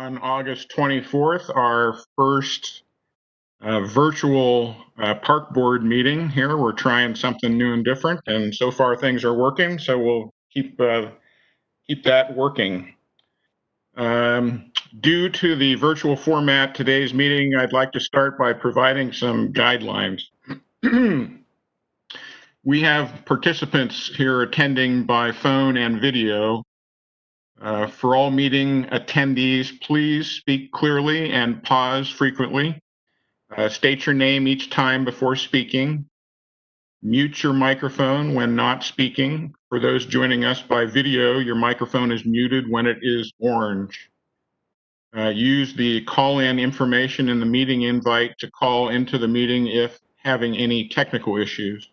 on August 24th, our first virtual park board meeting here. We're trying something new and different, and so far things are working, so we'll keep that working. Due to the virtual format today's meeting, I'd like to start by providing some guidelines. We have participants here attending by phone and video. For all meeting attendees, please speak clearly and pause frequently. State your name each time before speaking. Mute your microphone when not speaking. For those joining us by video, your microphone is muted when it is orange. Use the call-in information in the meeting invite to call into the meeting if having any technical issues.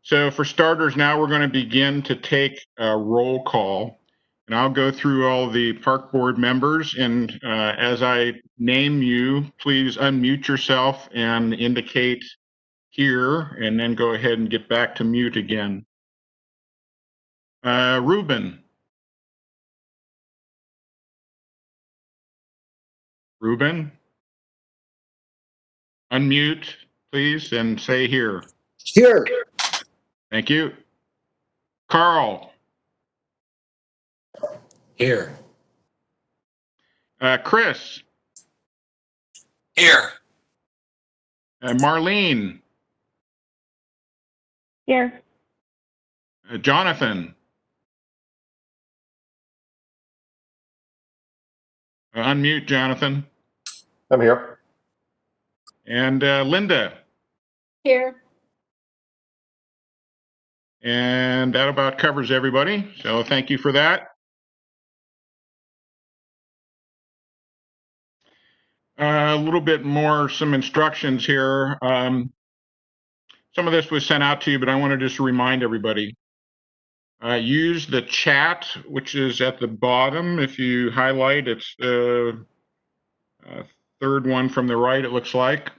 So for starters, now we're going to begin to take a roll call. And I'll go through all the park board members, and as I name you, please unmute yourself and indicate here, and then go ahead and get back to mute again. Ruben. Ruben? Unmute, please, and say here. Here. Thank you. Carl. Here. Chris. Here. Marlene. Here. Jonathan. Unmute, Jonathan. I'm here. And Linda. Here. And that about covers everybody. So thank you for that. A little bit more, some instructions here. Some of this was sent out to you, but I want to just remind everybody. Use the chat, which is at the bottom. If you highlight, it's the third one from the right, it looks like.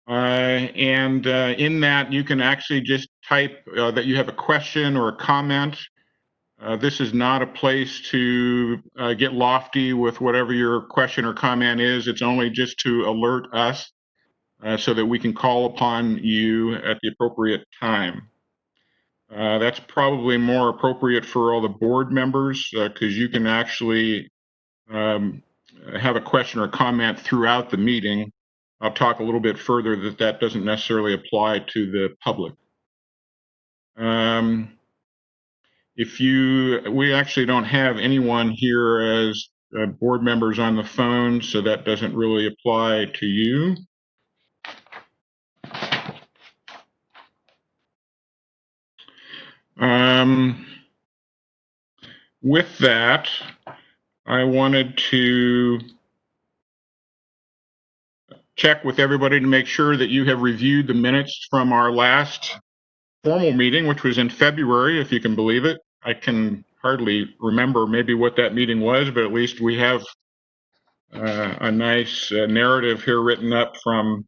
And in that, you can actually just type that you have a question or a comment. This is not a place to get lofty with whatever your question or comment is. It's only just to alert us so that we can call upon you at the appropriate time. That's probably more appropriate for all the board members because you can actually have a question or comment throughout the meeting. I'll talk a little bit further that doesn't necessarily apply to the public. We actually don't have anyone here as board members on the phone, so that doesn't really apply to you. With that, I wanted to check with everybody to make sure that you have reviewed the minutes from our last formal meeting, which was in February, if you can believe it. I can hardly remember maybe what that meeting was, but at least we have a nice narrative here written up from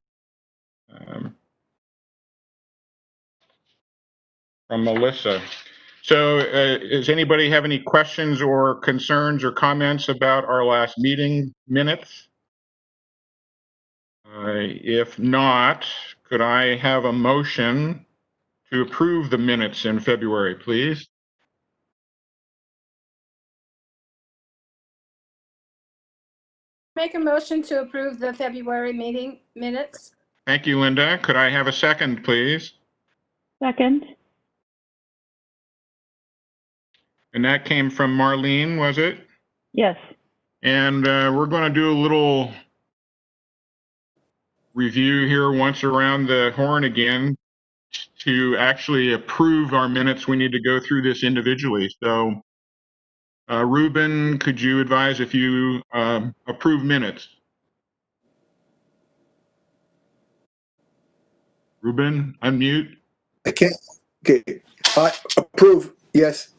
Melissa. So does anybody have any questions or concerns or comments about our last meeting minutes? If not, could I have a motion to approve the minutes in February, please? Make a motion to approve the February meeting minutes. Thank you, Linda. Could I have a second, please? Second. And that came from Marlene, was it? Yes. And we're going to do a little review here once around the horn again. To actually approve our minutes, we need to go through this individually. So, Ruben, could you advise if you approve minutes? Ruben, unmute. I can't. Okay. I approve. Yes.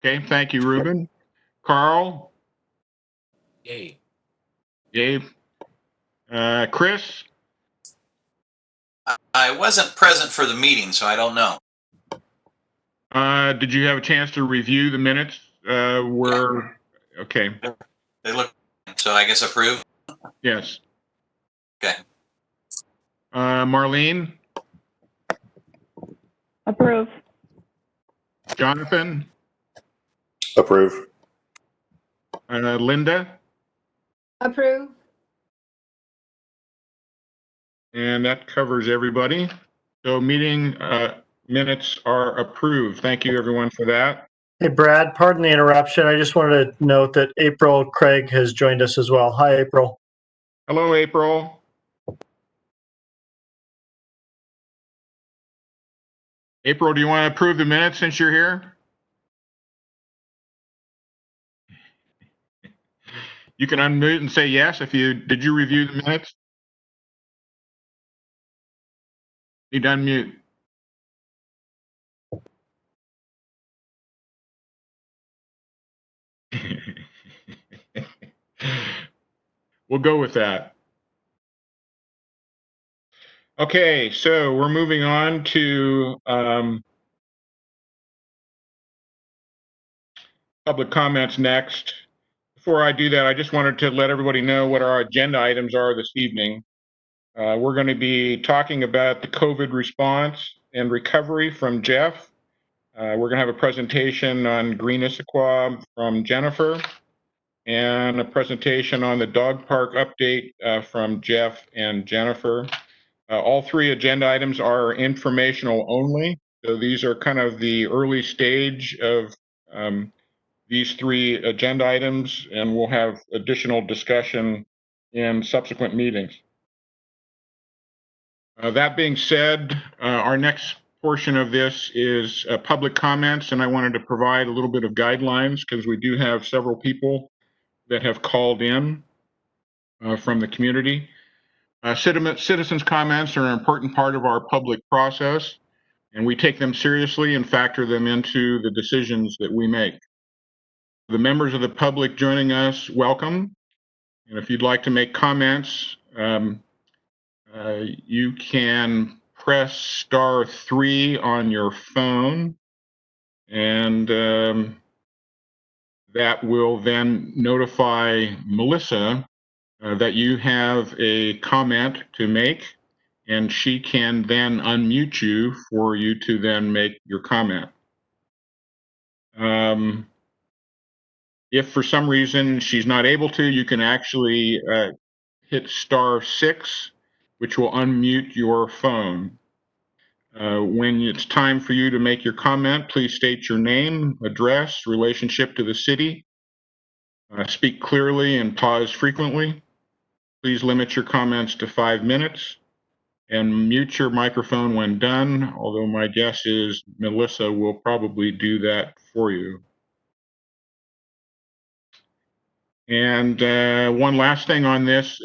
Okay, thank you, Ruben. Carl? Yay. Yay. Chris? I wasn't present for the meeting, so I don't know. Did you have a chance to review the minutes? Okay, They look, so I guess approve. yes. Okay. Marlene, Approve. Jonathan, Approve. Linda, Approve. and that covers everybody. So meeting minutes are approved. Thank you, everyone, for that. Hey, Brad, pardon the interruption. I just wanted to note that April Craig has joined us as well. Hi, April. Hello, April. April, do you want to approve the minutes since you're here? You can unmute and say yes if you, did you review the minutes? Need to unmute. We'll go with that. Okay, so we're moving on to public comments next. Before I do that, I just wanted to let everybody know what our agenda items are this evening. We're going to be talking about the COVID response and recovery from Jeff. We're going to have a presentation on Green Issaquah from Jennifer, and a presentation on the dog park update from Jeff and Jennifer. All three agenda items are informational only. So these are kind of the early stage of these three agenda items, and we'll have additional discussion in subsequent meetings. That being said, our next portion of this is public comments, and I wanted to provide a little bit of guidelines because we do have several people that have called in from the community. Citizens' comments are an important part of our public process, and we take them seriously and factor them into the decisions that we make. The members of the public joining us, welcome. And if you'd like to make comments, you can press *3 on your phone, and that will then notify Melissa that you have a comment to make, and she can then unmute you for you to then make your comment. If for some reason she's not able to, you can actually hit *6, which will unmute your phone. When it's time for you to make your comment, please state your name, address, relationship to the city. Speak clearly and pause frequently. Please limit your comments to 5 minutes, and mute your microphone when done, although my guess is Melissa will probably do that for you. And one last thing on this,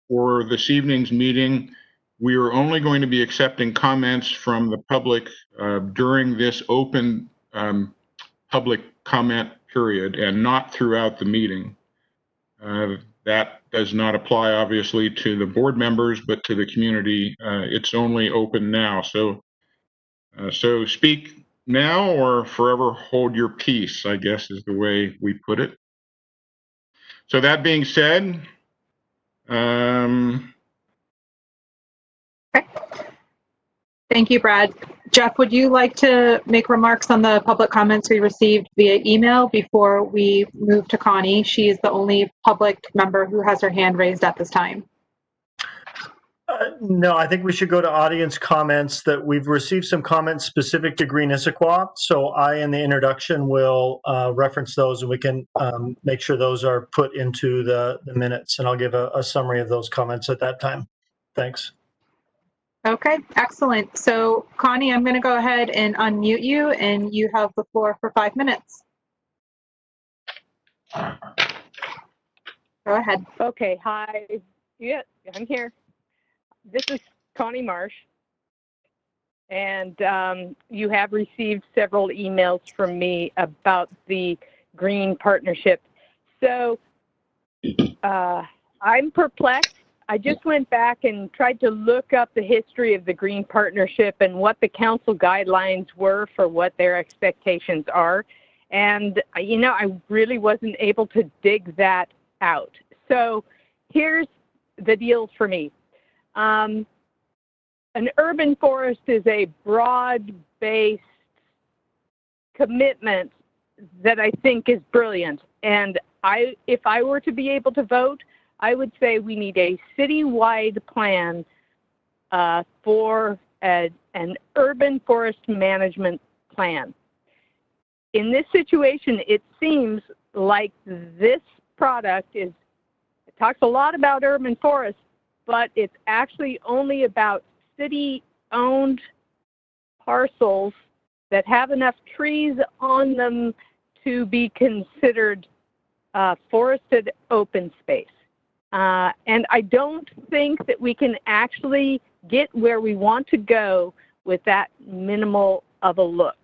for this evening's meeting, we are only going to be accepting comments from the public during this open public comment period and not throughout the meeting. That does not apply, obviously, to the board members, but to the community. It's only open now. So speak now or forever hold your peace, I guess is the way we put it. So that being said, Okay. Thank you, Brad. Jeff, would you like to make remarks on the public comments we received via email before we move to Connie? She is the only public member who has her hand raised at this time. No, I think we should go to audience comments. That we've received some comments specific to Green Issaquah. So I, in the introduction, will reference those, and we can make sure those are put into the minutes. And I'll give a summary of those comments at that time. Thanks. Okay, excellent. So Connie, I'm going to go ahead and unmute you, and you have the floor for 5 minutes. Go ahead. Okay, hi. Yeah, I'm here. This is Connie Marsh, and you have received several emails from me about the Green Partnership. So I'm perplexed. I just went back and tried to look up the history of the Green Partnership and what the council guidelines were for what their expectations are. And, I really wasn't able to dig that out. So here's the deal for me. An urban forest is a broad-based commitment that I think is brilliant. And if I were to be able to vote, I would say we need a citywide plan for an urban forest management plan. In this situation, it seems like this product talks a lot about urban forests, but it's actually only about city-owned parcels that have enough trees on them to be considered forested open space. And I don't think that we can actually get where we want to go with that minimal of a look.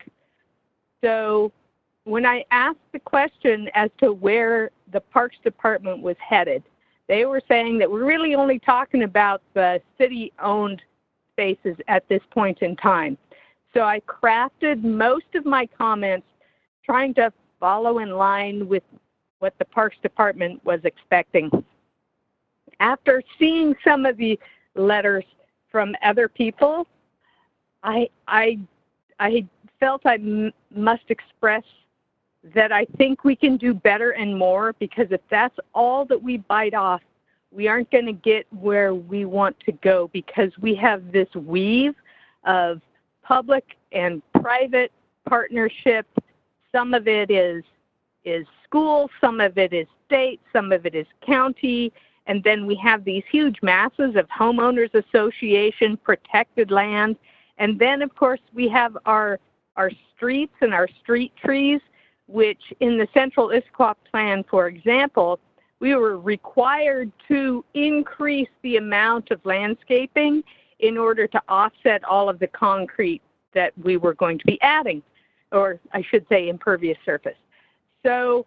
So when I asked the question as to where the Parks Department was headed, they were saying that we're really only talking about the city-owned spaces at this point in time. So I crafted most of my comments trying to follow in line with what the Parks Department was expecting. After seeing some of the letters from other people, I felt I must express that I think we can do better and more, because if that's all that we bite off, we aren't going to get where we want to go, because we have this weave of public and private partnership. Some of it is school, some of it is state, some of it is county, and then we have these huge masses of homeowners association, protected land, and then of course we have our streets and our street trees, which in the Central Issaquah Plan, for example, we were required to increase the amount of landscaping in order to offset all of the concrete that we were going to be adding, or I should say impervious surface. So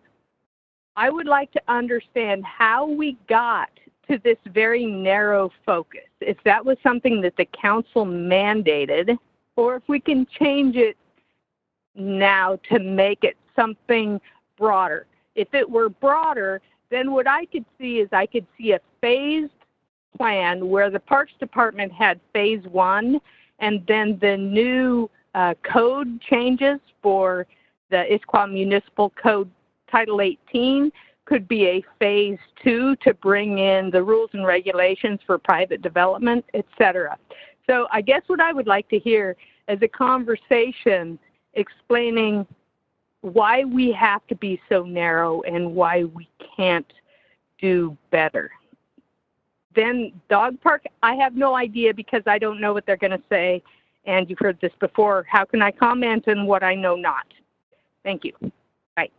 I would like to understand how we got to this very narrow focus, if that was something that the council mandated, or if we can change it now to make it something broader. If it were broader, then what I could see is I could see a phased plan where the Parks Department had phase 1, and then the new code changes for the Issaquah Municipal Code Title 18 could be a phase 2 to bring in the rules and regulations for private development, etc. So I guess what I would like to hear is a conversation explaining why we have to be so narrow and why we can't do better. Then dog park, I have no idea, because I don't know what they're going to say, and you've heard this before. How can I comment on what I know not? Thank you. Bye.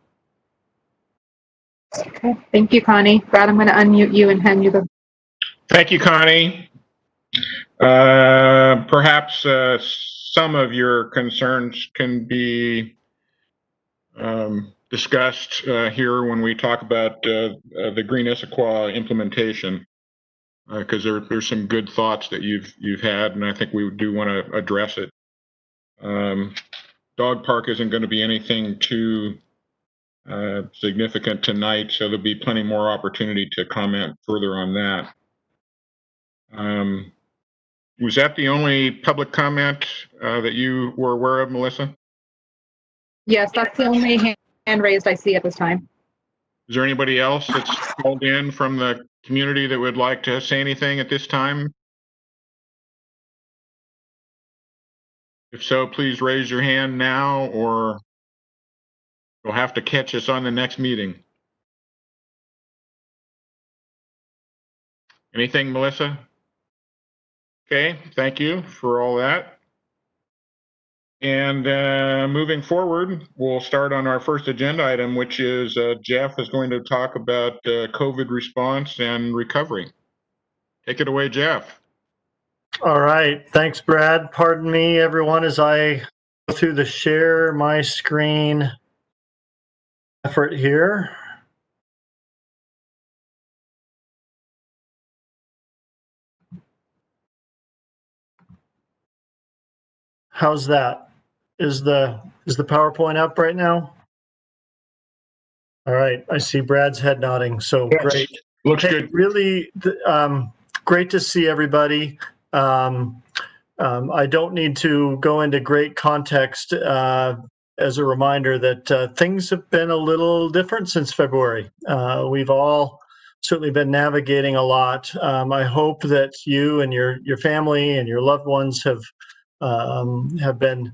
Okay, thank you, Connie. Brad, I'm going to unmute you and hand you the. Thank you, Connie. Perhaps some of your concerns can be discussed here when we talk about the Green Issaquah implementation, because there's some good thoughts that you've had, and I think we do want to address it. Dog park isn't going to be anything too significant tonight, so there'll be plenty more opportunity to comment further on that. Was that the only public comment that you were aware of, Melissa? Yes, that's the only hand raised I see at this time. Is there anybody else that's called in from the community that would like to say anything at this time? If so, please raise your hand now, or you'll have to catch us on the next meeting. Anything, Melissa? Okay, thank you for all that. And moving forward, we'll start on our first agenda item, which is Jeff is going to talk about COVID response and recovery. Take it away, Jeff. All right. Thanks, Brad. Pardon me, everyone, as I go through the share my screen effort here. How's that? Is the PowerPoint up right now? All right. I see Brad's head nodding. So Yes. great. Looks Hey, good. really great to see everybody. I don't need to go into great context as a reminder that things have been a little different since February. We've all certainly been navigating a lot. I hope that you and your family and your loved ones have been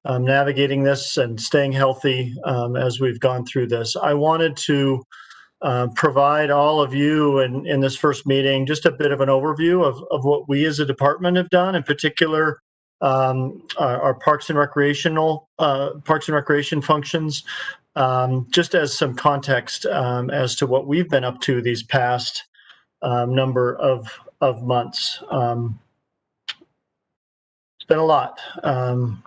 navigating this and staying healthy as we've gone through this. I wanted to provide all of you in this first meeting just a bit of an overview of what we as a department have done, in particular our Parks and Recreation functions, just as some context as to what we've been up to these past number of months. It's been a lot.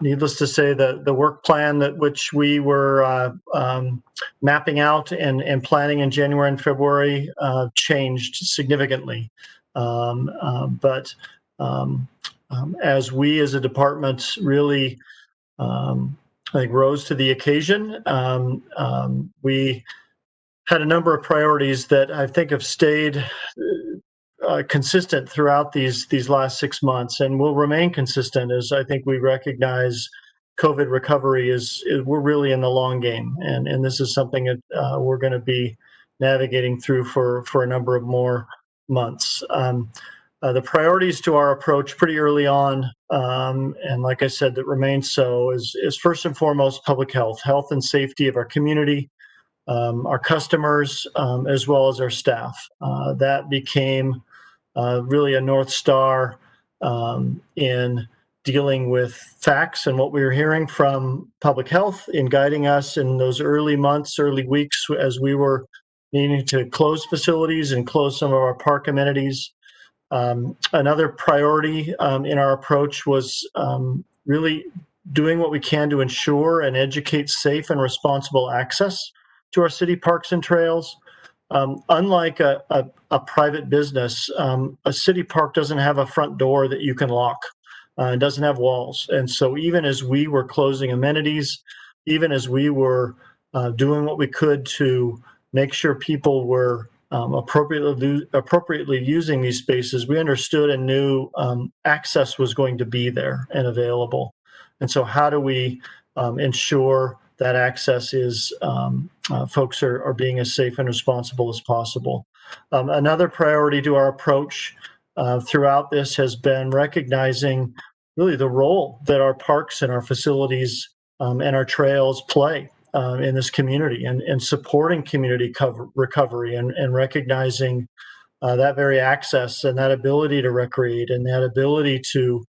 Needless to say, the work plan that which we were mapping out and planning in January and February changed significantly. But as we as a department really, I think, rose to the occasion, we had a number of priorities that I think have stayed consistent throughout these last 6 months and will remain consistent, as I think we recognize COVID recovery is we're really in the long game, and this is something that we're going to be navigating through for a number of more months. The priorities to our approach pretty early on, and like I said, that remains so, is first and foremost public health and safety of our community, our customers, as well as our staff. That became really a North Star in dealing with facts and what we were hearing from public health in guiding us in those early months, early weeks, as we were needing to close facilities and close some of our park amenities. Another priority in our approach was really doing what we can to ensure and educate safe and responsible access to our city parks and trails. Unlike a private business, a city park doesn't have a front door that you can lock. It doesn't have walls. And so even as we were closing amenities, even as we were doing what we could to make sure people were appropriately using these spaces, we understood and knew access was going to be there and available. And so how do we ensure that access is folks are being as safe and responsible as possible? Another priority to our approach throughout this has been recognizing really the role that our parks and our facilities and our trails play in this community, and supporting community recovery and recognizing that very access and that ability to recreate and that ability to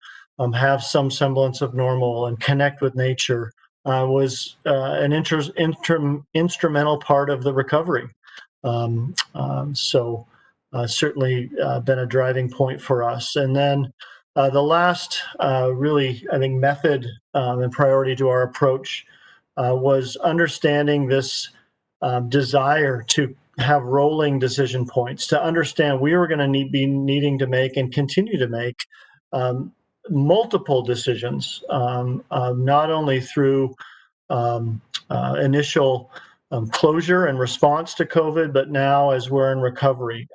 have some semblance of normal and connect with nature was an instrumental part of the recovery. So certainly been a driving point for us. And then the last really, I think, method and priority to our approach was understanding this desire to have rolling decision points, to understand we were going to be needing to make and continue to make multiple decisions, not only through initial closure and response to COVID, but now as we're in recovery.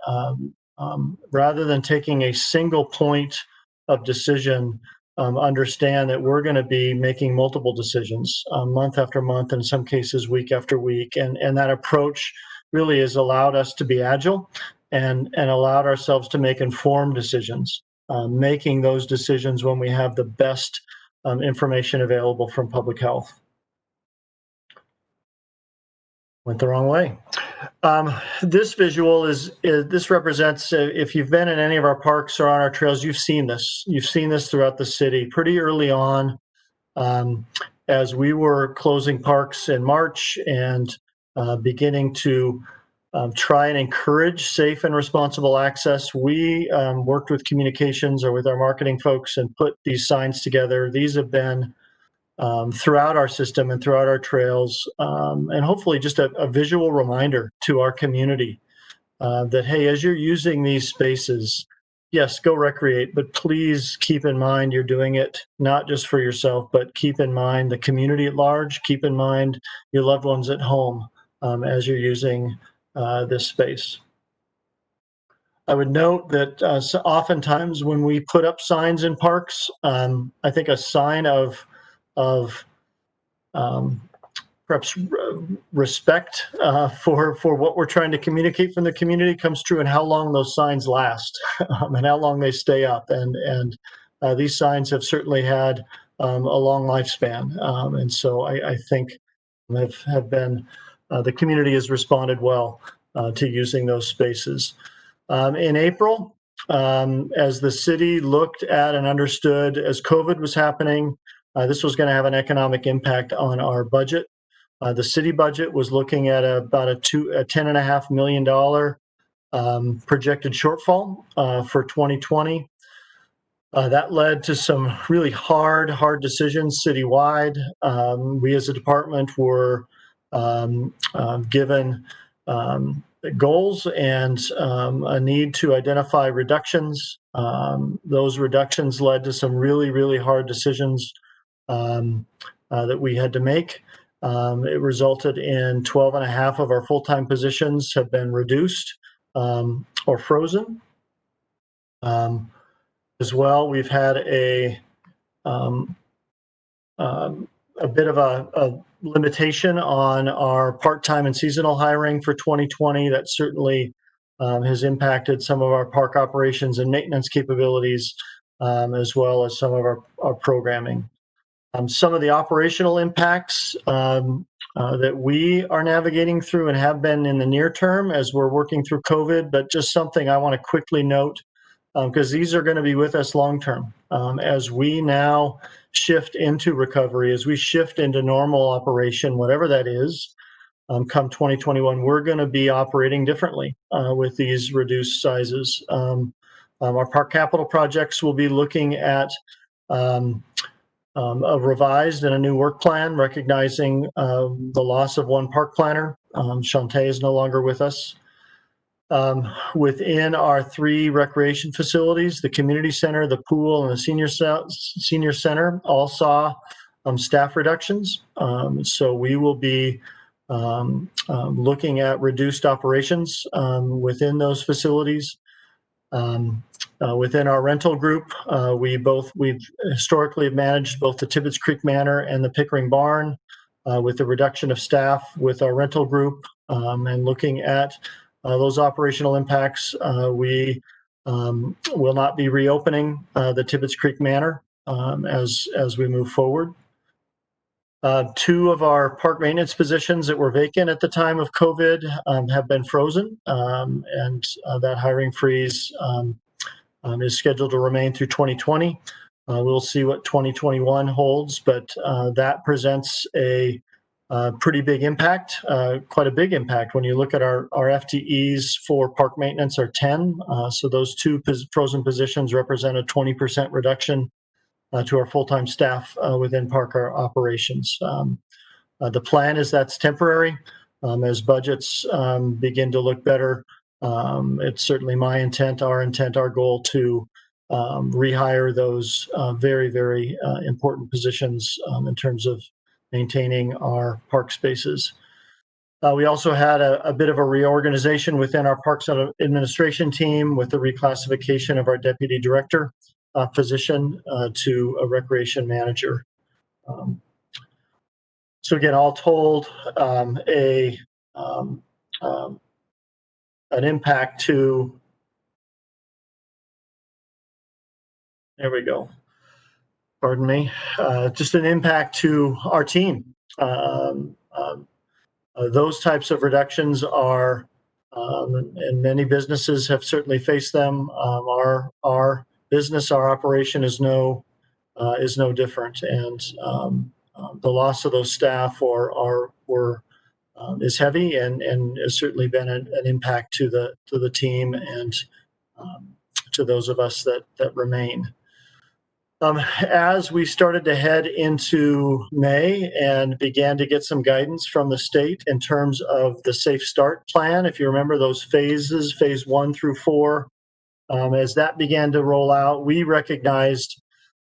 Rather than taking a single point of decision, understand that we're going to be making multiple decisions month after month, in some cases week after week. And that approach really has allowed us to be agile and allowed ourselves to make informed decisions, making those decisions when we have the best information available from public health. Went the wrong way. This visual this represents, if you've been in any of our parks or on our trails, you've seen this. You've seen this throughout the city pretty early on. As we were closing parks in March and beginning to try and encourage safe and responsible access, we worked with communications or with our marketing folks and put these signs together. These have been throughout our system and throughout our trails, and hopefully just a visual reminder to our community that, hey, as you're using these spaces, yes, go recreate, but please keep in mind you're doing it not just for yourself, but keep in mind the community at large, keep in mind your loved ones at home, as you're using this space. I would note that oftentimes when we put up signs in parks, I think a sign of perhaps respect for what we're trying to communicate from the community comes true in how long those signs last and how long they stay up. And these signs have certainly had a long lifespan. And so I think have been, the community has responded well to using those spaces. In April, as the city looked at and understood as COVID was happening, this was going to have an economic impact on our budget. The city budget was looking at about a $10.5 million projected shortfall for 2020. That led to some really hard decisions citywide. We as a department were given goals and a need to identify reductions. Those reductions led to some really hard decisions that we had to make. It resulted in 12 and a half of our full-time positions have been reduced or frozen. As well, we've had a bit of a limitation on our part-time and seasonal hiring for 2020. That certainly has impacted some of our park operations and maintenance capabilities, as well as some of our programming. Some of the operational impacts that we are navigating through and have been in the near term as we're working through COVID, but just something I want to quickly note, because these are going to be with us long term. As we now shift into recovery, as we shift into normal operation, whatever that is, come 2021, we're going to be operating differently with these reduced sizes. Our park capital projects will be looking at a revised and a new work plan, recognizing the loss of one park planner. Shantae is no longer with us. Within our 3 recreation facilities, the community center, the pool, and the senior center all saw staff reductions. So we will be looking at reduced operations within those facilities. Within our rental group, we've historically managed both the Tibbetts Creek Manor and the Pickering Barn with the reduction of staff with our rental group, and looking at those operational impacts. We will not be reopening the Tibbetts Creek Manor as we move forward. 2 of our park maintenance positions that were vacant at the time of COVID have been frozen, and that hiring freeze is scheduled to remain through 2020. We'll see what 2021 holds, but that presents a pretty big impact, quite a big impact. When you look at our FTEs for park maintenance are 10, so those 2 frozen positions represent a 20% reduction to our full-time staff within park operations. The plan is that's temporary. As budgets begin to look better, it's certainly my intent, our goal to rehire those very important positions in terms of maintaining our park spaces. We also had a bit of a reorganization within our Parks Administration team with the reclassification of our Deputy Director position to a Recreation Manager. So again, all told, an impact to, there we go, pardon me, just an impact to our team. Those types of reductions are, and many businesses have certainly faced them. Our business, our operation is no different, and the loss of those staff is heavy and has certainly been an impact to the team and to those of us that remain. As we started to head into May and began to get some guidance from the state in terms of the Safe Start plan, if you remember those phases, phase 1 through 4, as that began to roll out, we recognized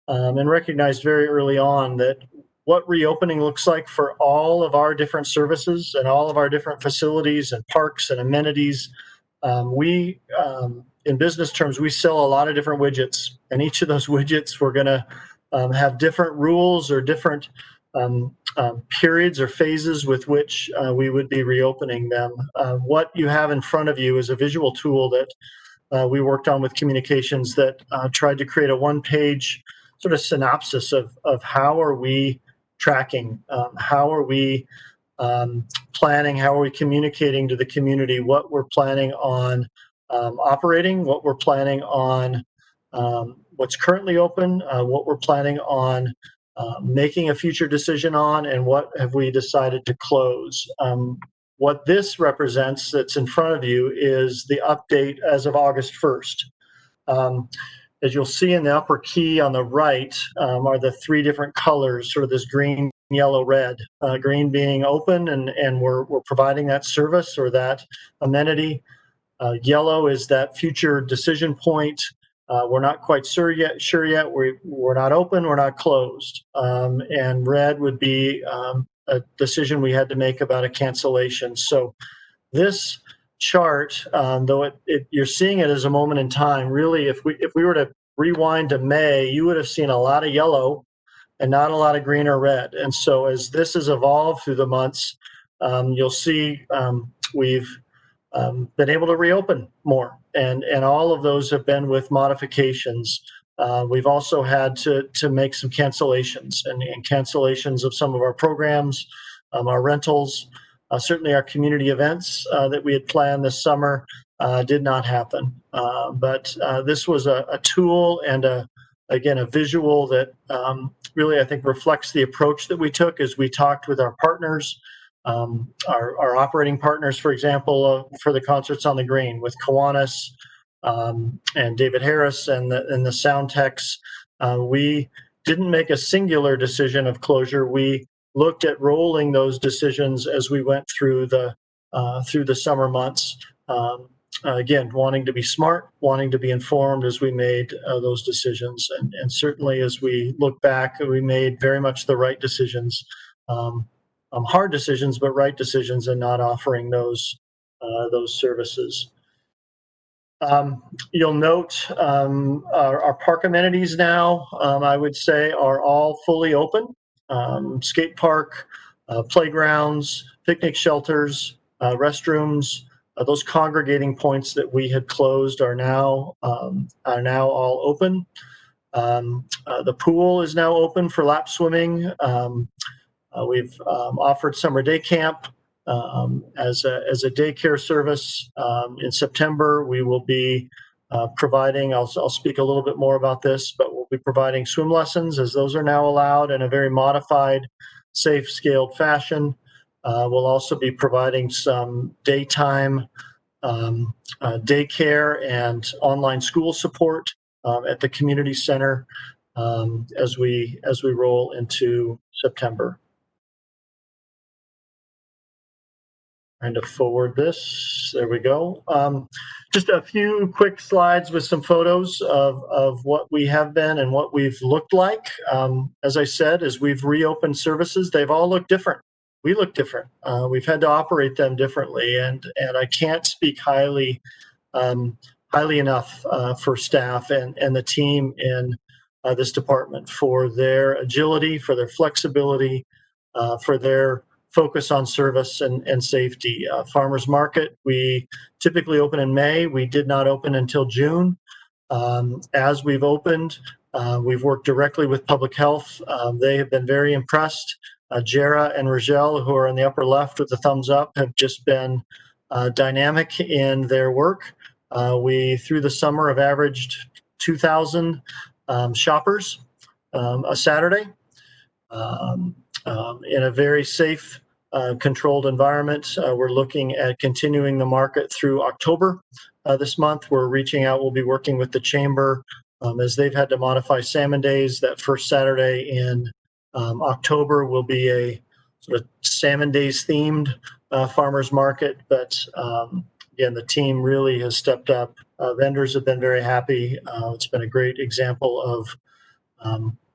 very early on that what reopening looks like for all of our different services and all of our different facilities and parks and amenities. In business terms, we sell a lot of different widgets, and each of those widgets we're going to have different rules or different periods or phases with which we would be reopening them. What you have in front of you is a visual tool that we worked on with communications that tried to create a one-page sort of synopsis of how are we tracking, how are we planning, how are we communicating to the community what we're planning on operating, what we're planning on what's currently open, what we're planning on making a future decision on, and what have we decided to close. What this represents that's in front of you is the update as of August 1st. As you'll see in the upper key on the right are the three different colors, sort of this green, yellow, red. Green being open and we're providing that service or that amenity. Yellow is that future decision point. We're not quite sure yet. We're not open. We're not closed. And red would be a decision we had to make about a cancellation. So this chart, though you're seeing it as a moment in time, really, if we were to rewind to May, you would have seen a lot of yellow and not a lot of green or red. And so as this has evolved through the months, you'll see we've been able to reopen more, and all of those have been with modifications. We've also had to make some cancellations and cancellations of some of our programs, our rentals, certainly our community events that we had planned this summer did not happen. But this was a tool and again, a visual that really, I think, reflects the approach that we took as we talked with our partners, our operating partners, for example, for the Concerts on the Green with Kiwanis and David Harris and the sound techs. We didn't make a singular decision of closure. We looked at rolling those decisions as we went through the summer months. Again, wanting to be smart, wanting to be informed as we made those decisions. And certainly as we look back, we made very much the right decisions, hard decisions, but right decisions in not offering those services. You'll note our park amenities now, I would say, are all fully open. Skate park, playgrounds, picnic shelters, restrooms, those congregating points that we had closed are now all open. The pool is now open for lap swimming. We've offered summer day camp as a daycare service. In September, we will be providing, I'll speak a little bit more about this, but we'll be providing swim lessons as those are now allowed in a very modified, safe, scaled fashion. We'll also be providing some daytime daycare and online school support at the community center as we roll into September. Trying to forward this. There we go. Just a few quick slides with some photos of what we have been and what we've looked like. As I said, as we've reopened services, they've all looked different. We look different. We've had to operate them differently, and I can't speak highly enough for staff and the team in this department for their agility, for their flexibility, for their focus on service and safety. Farmers Market, we typically open in May. We did not open until June. As we've opened, we've worked directly with public health. They have been very impressed. Jera and Rogel, who are in the upper left with the thumbs up, have just been dynamic in their work. We, through the summer, have averaged 2,000 shoppers a Saturday in a very safe, controlled environment. We're looking at continuing the market through October this month. We're reaching out. We'll be working with the Chamber as they've had to modify salmon days. That first Saturday in October will be a sort of salmon days themed farmers market. But again, the team really has stepped up. Vendors have been very happy. It's been a great example of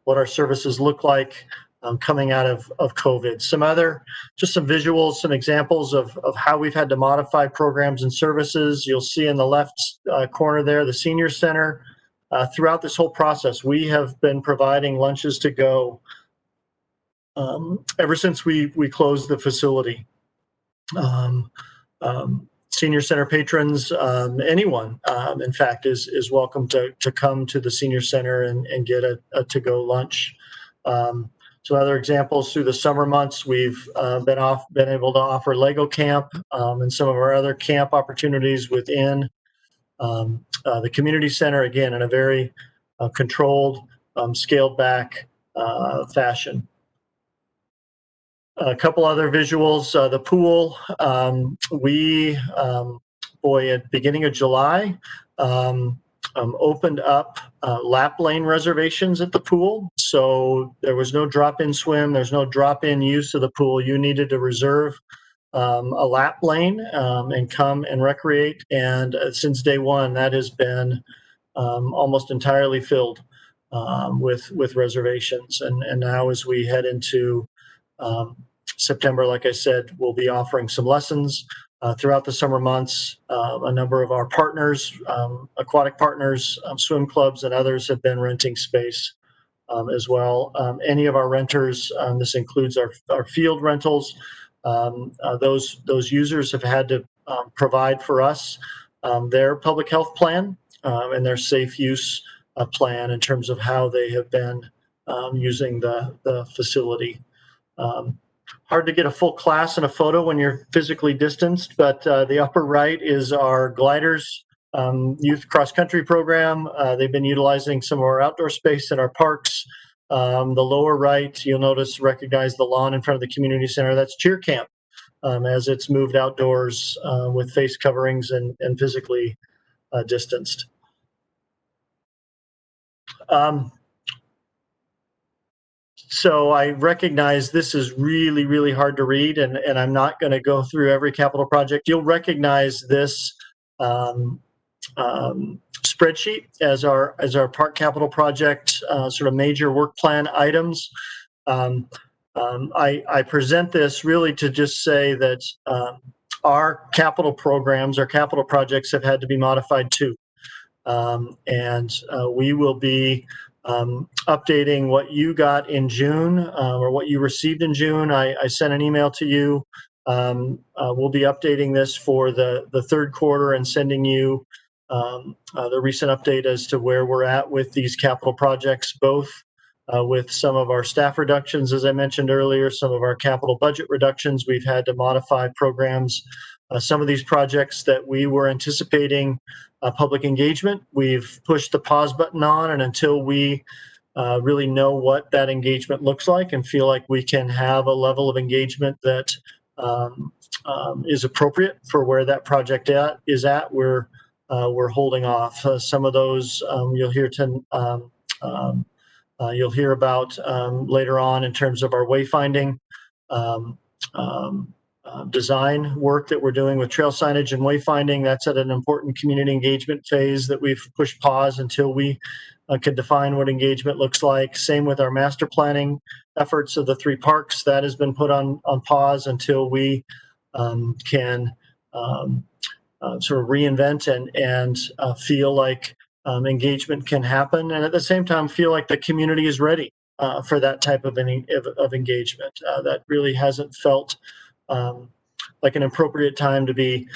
what our services look like coming out of COVID. Some visuals, some examples of how we've had to modify programs and services. You'll see in the left corner there, the senior center. Throughout this whole process, we have been providing lunches to go ever since we closed the facility. Senior center patrons, anyone, in fact, is welcome to come to the senior center and get a to-go lunch. Some other examples through the summer months, we've been able to offer Lego camp and some of our other camp opportunities within the community center, again, in a very controlled, scaled back fashion. A couple other visuals, the pool, at the beginning of July, opened up lap lane reservations at the pool. So there was no drop-in swim, there's no drop-in use of the pool. You needed to reserve a lap lane and come and recreate. And since day one, that has been almost entirely filled with reservations. And now as we head into September, like I said, we'll be offering some lessons throughout the summer months. A number of our partners, aquatic partners, swim clubs, and others have been renting space as well. Any of our renters, this includes our field rentals, those users have had to provide for us their public health plan and their safe use plan in terms of how they have been using the facility. Hard to get a full class in a photo when you're physically distanced, but the upper right is our gliders youth cross-country program. They've been utilizing some of our outdoor space in our parks. The lower right, you'll recognize the lawn in front of the community center. That's cheer camp as it's moved outdoors with face coverings and physically distanced. So I recognize this is really, really hard to read, and I'm not going to go through every capital project. You'll recognize this spreadsheet as our park capital project sort of major work plan items. I present this really to just say that our capital programs, our capital projects have had to be modified too. And we will be updating what you got in June or what you received in June. I sent an email to you. We'll be updating this for the third quarter and sending you the recent update as to where we're at with these capital projects, both with some of our staff reductions, as I mentioned earlier, some of our capital budget reductions. We've had to modify programs. Some of these projects that we were anticipating public engagement, we've pushed the pause button on, and until we really know what that engagement looks like and feel like we can have a level of engagement that is appropriate for where that project is at, we're holding off. Some of those you'll hear about later on in terms of our wayfinding design work that we're doing with trail signage and wayfinding. That's at an important community engagement phase that we've pushed pause until we can define what engagement looks like. Same with our master planning efforts of the 3 parks. That has been put on pause until we can sort of reinvent and feel like engagement can happen, and at the same time feel like the community is ready for that type of engagement. That really hasn't felt like an appropriate time to be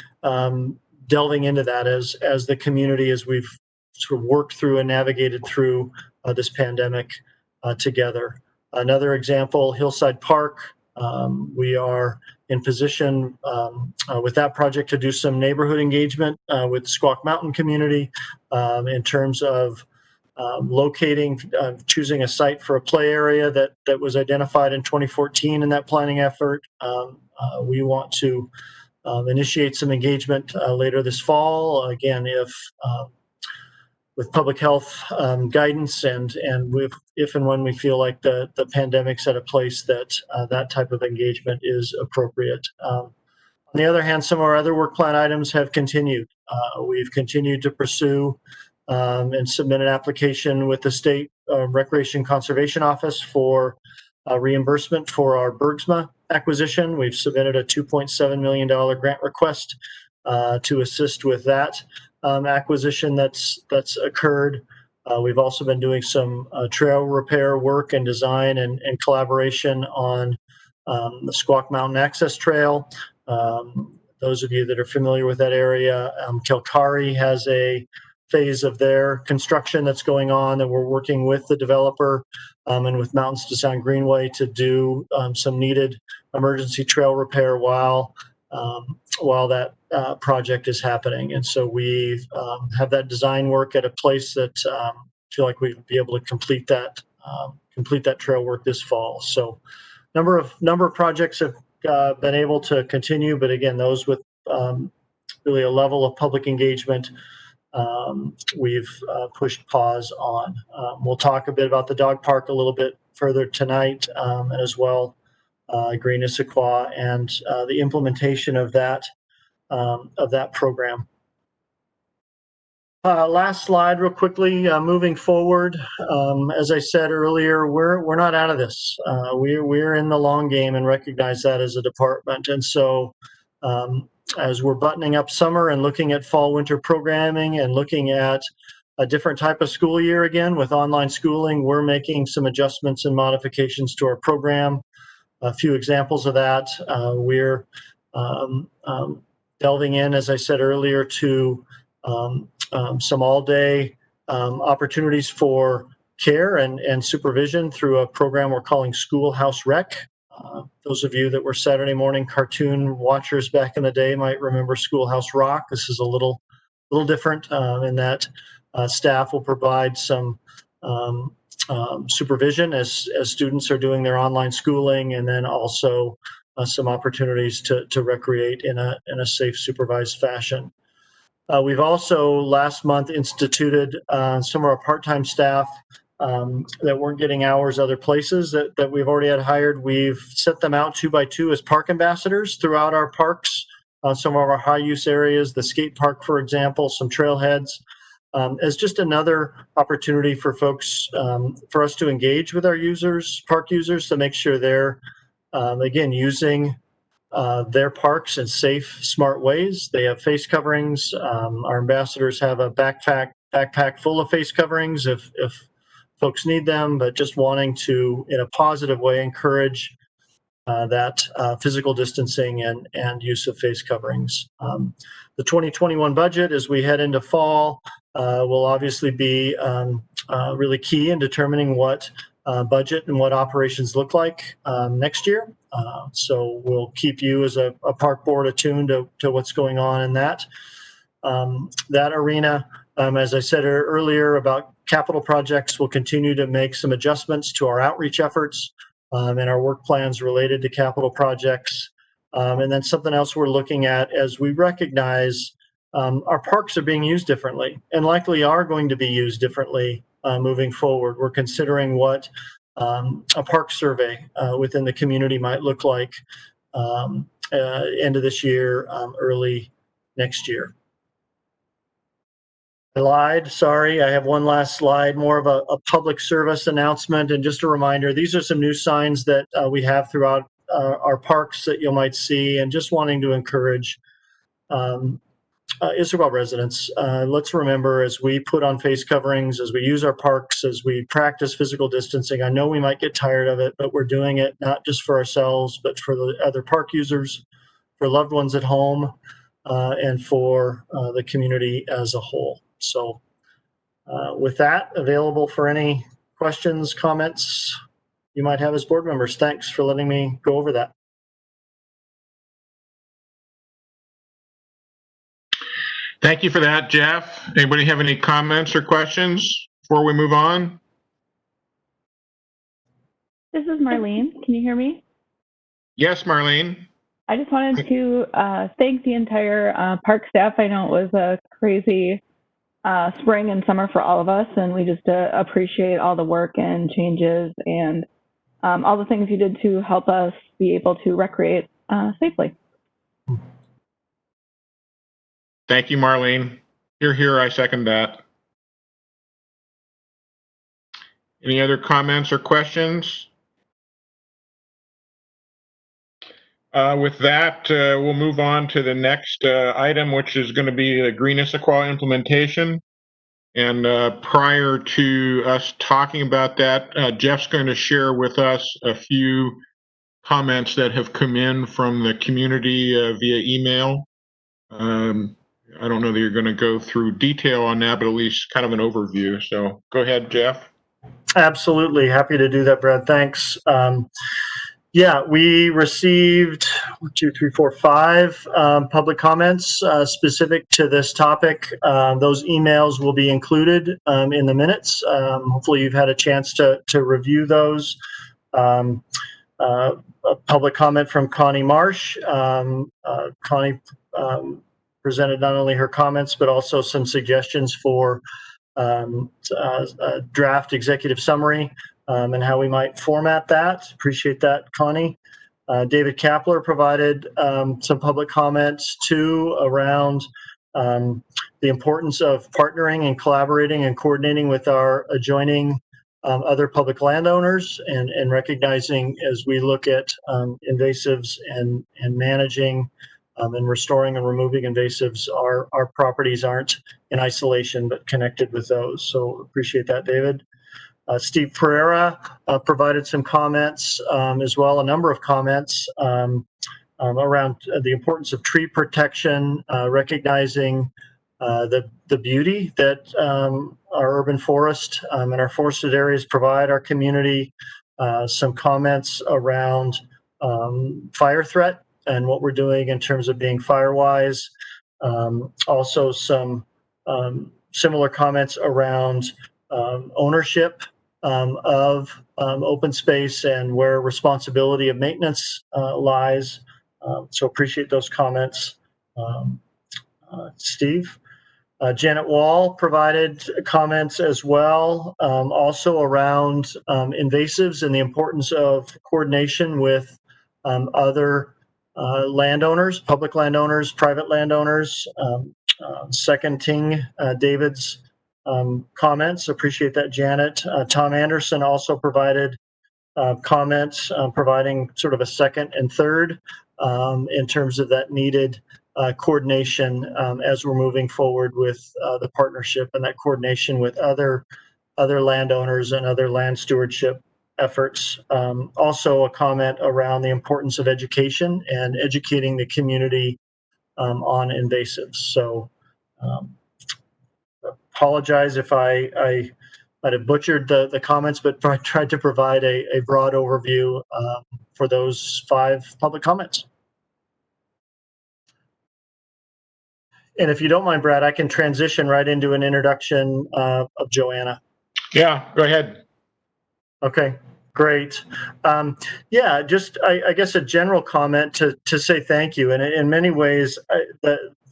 delving into that as the community, as we've sort of worked through and navigated through this pandemic together. Another example, Hillside Park. We are in position with that project to do some neighborhood engagement with the Squaw Mountain community in terms of locating, choosing a site for a play area that was identified in 2014 in that planning effort. We want to initiate some engagement later this fall. Again, with public health guidance and if and when we feel like the pandemic's at a place that that type of engagement is appropriate. On the other hand, some of our other work plan items have continued. We've continued to pursue and submit an application with the State Recreation Conservation Office for reimbursement for our Bergsma acquisition. We've submitted a $2.7 million grant request to assist with that acquisition that's occurred. We've also been doing some trail repair work and design and collaboration on the Squawk Mountain Access Trail. Those of you that are familiar with that area, Kelkari has a phase of their construction that's going on, and we're working with the developer and with Mountains to Sound Greenway to do some needed emergency trail repair while that project is happening. And so we have that design work at a place that feel like we'd be able to complete that trail work this fall. So number of projects have been able to continue, but again, those with really a level of public engagement we've pushed pause on. We'll talk a bit about the dog park a little bit further tonight, and as well Green Issaquah and the implementation of that program. Last slide real quickly, moving forward. As I said earlier, we're not out of this. We're in the long game and recognize that as a department. And so as we're buttoning up summer and looking at fall winter programming and looking at a different type of school year again with online schooling, we're making some adjustments and modifications to our program. A few examples of that, we're delving in, as I said earlier, to some all-day opportunities for care and supervision through a program we're calling Schoolhouse Rec. Those of you that were Saturday morning cartoon watchers back in the day might remember Schoolhouse Rock. This is a little different in that staff will provide some supervision as students are doing their online schooling, and then also some opportunities to recreate in a safe, supervised fashion. We've also last month instituted some of our part-time staff that weren't getting hours other places that we've already had hired. We've set them out 2 by 2 as park ambassadors throughout our parks, some of our high use areas, the skate park, for example, some trailheads, as just another opportunity for folks, for us to engage with our users, park users, to make sure they're, again, using their parks in safe, smart ways. They have face coverings. Our ambassadors have a backpack full of face coverings if folks need them, but just wanting to, in a positive way, encourage that physical distancing and use of face coverings. The 2021 budget, as we head into fall, will obviously be really key in determining what budget and what operations look like next year. So we'll keep you as a park board attuned to what's going on in that arena. As I said earlier about capital projects, we'll continue to make some adjustments to our outreach efforts and our work plans related to capital projects. And then something else we're looking at as we recognize our parks are being used differently and likely are going to be used differently moving forward. We're considering what a park survey within the community might look like end of this year, early next year. I lied, sorry. I have one last slide, more of a public service announcement and just a reminder. These are some new signs that we have throughout our parks that you might see, and just wanting to encourage Issaquah residents. Let's remember, as we put on face coverings, as we use our parks, as we practice physical distancing, I know we might get tired of it, but we're doing it not just for ourselves, but for the other park users, for loved ones at home, and for the community as a whole. So with that, available for any questions, comments you might have as board members. Thanks for letting me go over that. Thank you for that, Jeff. Anybody have any comments or questions before we move on? This is Marlene. Can you hear me? Yes, Marlene. I just wanted to thank the entire park staff. I know it was a crazy spring and summer for all of us, and we just appreciate all the work and changes and all the things you did to help us be able to recreate safely. Thank you, Marlene. Here, I second that. Any other comments or questions? With that, we'll move on to the next item, which is going to be the Green Issaquah implementation. And prior to us talking about that, Jeff's going to share with us a few comments that have come in from the community via email. I don't know that you're going to go through detail on that, but at least kind of an overview. So go ahead, Jeff. Absolutely. Happy to do that, Brad. Thanks. Yeah, we received 5 public comments specific to this topic. Those emails will be included in the minutes. Hopefully you've had a chance to review those. A public comment from Connie Marsh. Connie presented not only her comments, but also some suggestions for a draft executive summary and how we might format that. Appreciate that, Connie. David Kapler provided some public comments too around the importance of partnering and collaborating and coordinating with our adjoining other public landowners and recognizing as we look at invasives and managing and restoring and removing invasives, our properties aren't in isolation but connected with those. So appreciate that, David. Steve Pereira provided some comments as well, a number of comments around the importance of tree protection, recognizing the beauty that our urban forest and our forested areas provide our community. Some comments around fire threat and what we're doing in terms of being fire-wise. Also some similar comments around ownership of open space and where responsibility of maintenance lies. So appreciate those comments, Steve. Janet Wall provided comments as well, also around invasives and the importance of coordination with other landowners, public landowners, private landowners, seconding David's comments. Appreciate that, Janet. Tom Anderson also provided comments, providing sort of a second and third in terms of that needed coordination as we're moving forward with the partnership and that coordination with other landowners and other land stewardship efforts. Also a comment around the importance of education and educating the community on invasives. So apologize if I might have butchered the comments, but I tried to provide a broad overview for those 5 public comments. And if you don't mind, Brad, I can transition right into an introduction of Joanna. Yeah, go ahead. Okay, great. Yeah, just I guess a general comment to say thank you. And in many ways,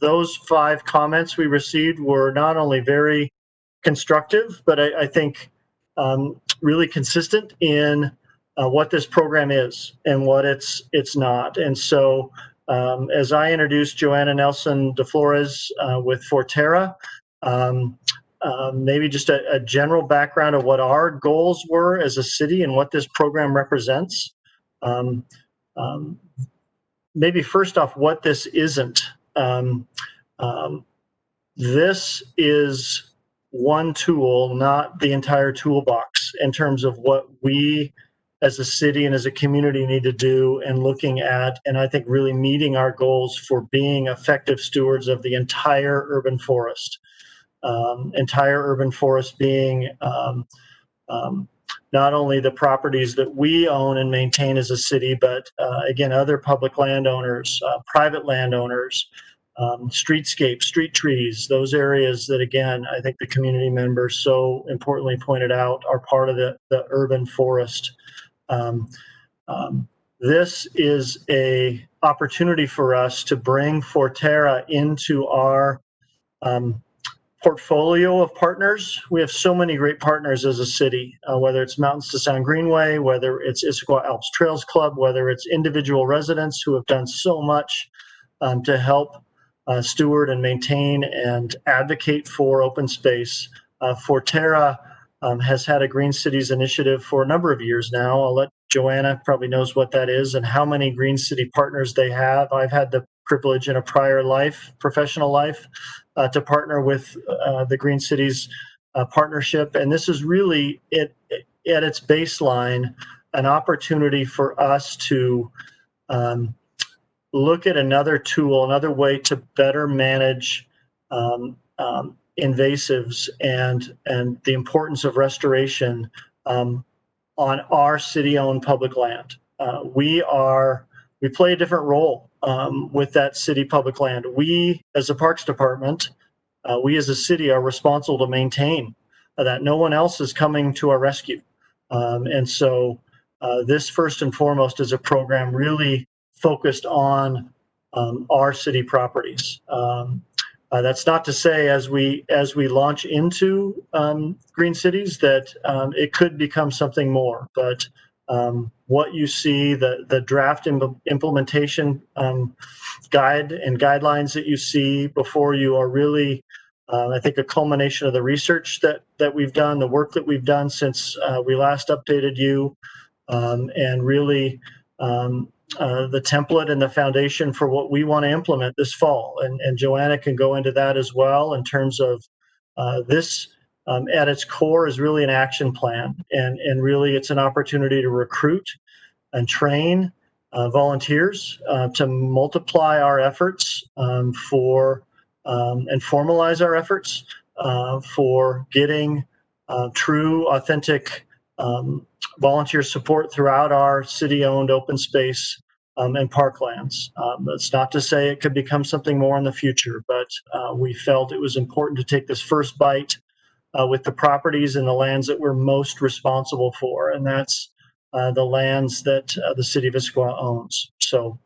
those 5 comments we received were not only very constructive, but I think really consistent in what this program is and what it's not. And so as I introduced Joanna Nelson de Flores with Forterra, maybe just a general background of what our goals were as a city and what this program represents. Maybe first off, what this isn't. This is one tool, not the entire toolbox in terms of what we as a city and as a community need to do and looking at, and I think really meeting our goals for being effective stewards of the entire urban forest. Entire urban forest being not only the properties that we own and maintain as a city, but again, other public landowners, private landowners, streetscapes, street trees, those areas that, again, I think the community members so importantly pointed out are part of the urban forest. This is a opportunity for us to bring Forterra into our portfolio of partners. We have so many great partners as a city, whether it's Mountains to Sound Greenway, whether it's Issaquah Alps Trails Club, whether it's individual residents who have done so much to help steward and maintain and advocate for open space. Forterra has had a Green Cities initiative for a number of years now. I'll let Joanna probably knows what that is and how many Green City partners they have. I've had the privilege in a prior life, professional life, to partner with the Green Cities partnership. And this is really, at its baseline, an opportunity for us to look at another tool, another way to better manage invasives and the importance of restoration on our city-owned public land. We play a different role with that city public land. We, as a Parks Department, we as a city are responsible to maintain that. No one else is coming to our rescue. And so this first and foremost is a program really focused on our city properties. That's not to say as we launch into green cities that it could become something more, but what you see, the draft implementation guide and guidelines that you see before you are really, I think, a culmination of the research that we've done, the work that we've done since we last updated you, and really the template and the foundation for what we want to implement this fall. And Joanna can go into that as well in terms of this at its core is really an action plan. And really it's an opportunity to recruit and train volunteers to multiply our efforts and formalize our efforts for getting true, authentic volunteer support throughout our city-owned open space and parklands. That's not to say it could become something more in the future, but we felt it was important to take this first bite with the properties and the lands that we're most responsible for, and that's the lands that the city of Issaquah owns. So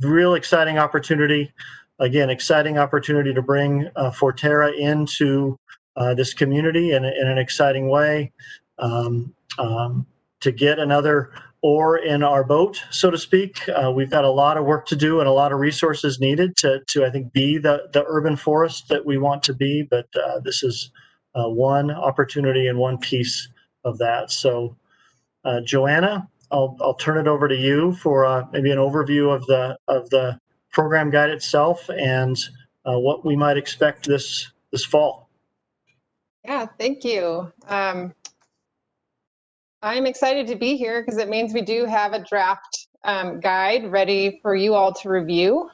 real exciting opportunity. Again, exciting opportunity to bring Forterra into this community in an exciting way. To get another oar in our boat, so to speak. We've got a lot of work to do and a lot of resources needed to I think, be the urban forest that we want to be, but this is one opportunity and one piece of that. So, Joanna, I'll turn it over to you for maybe an overview of the program guide itself and what we might expect this fall. Yeah, thank you. I'm excited to be here because it means we do have a draft guide ready for you all to review.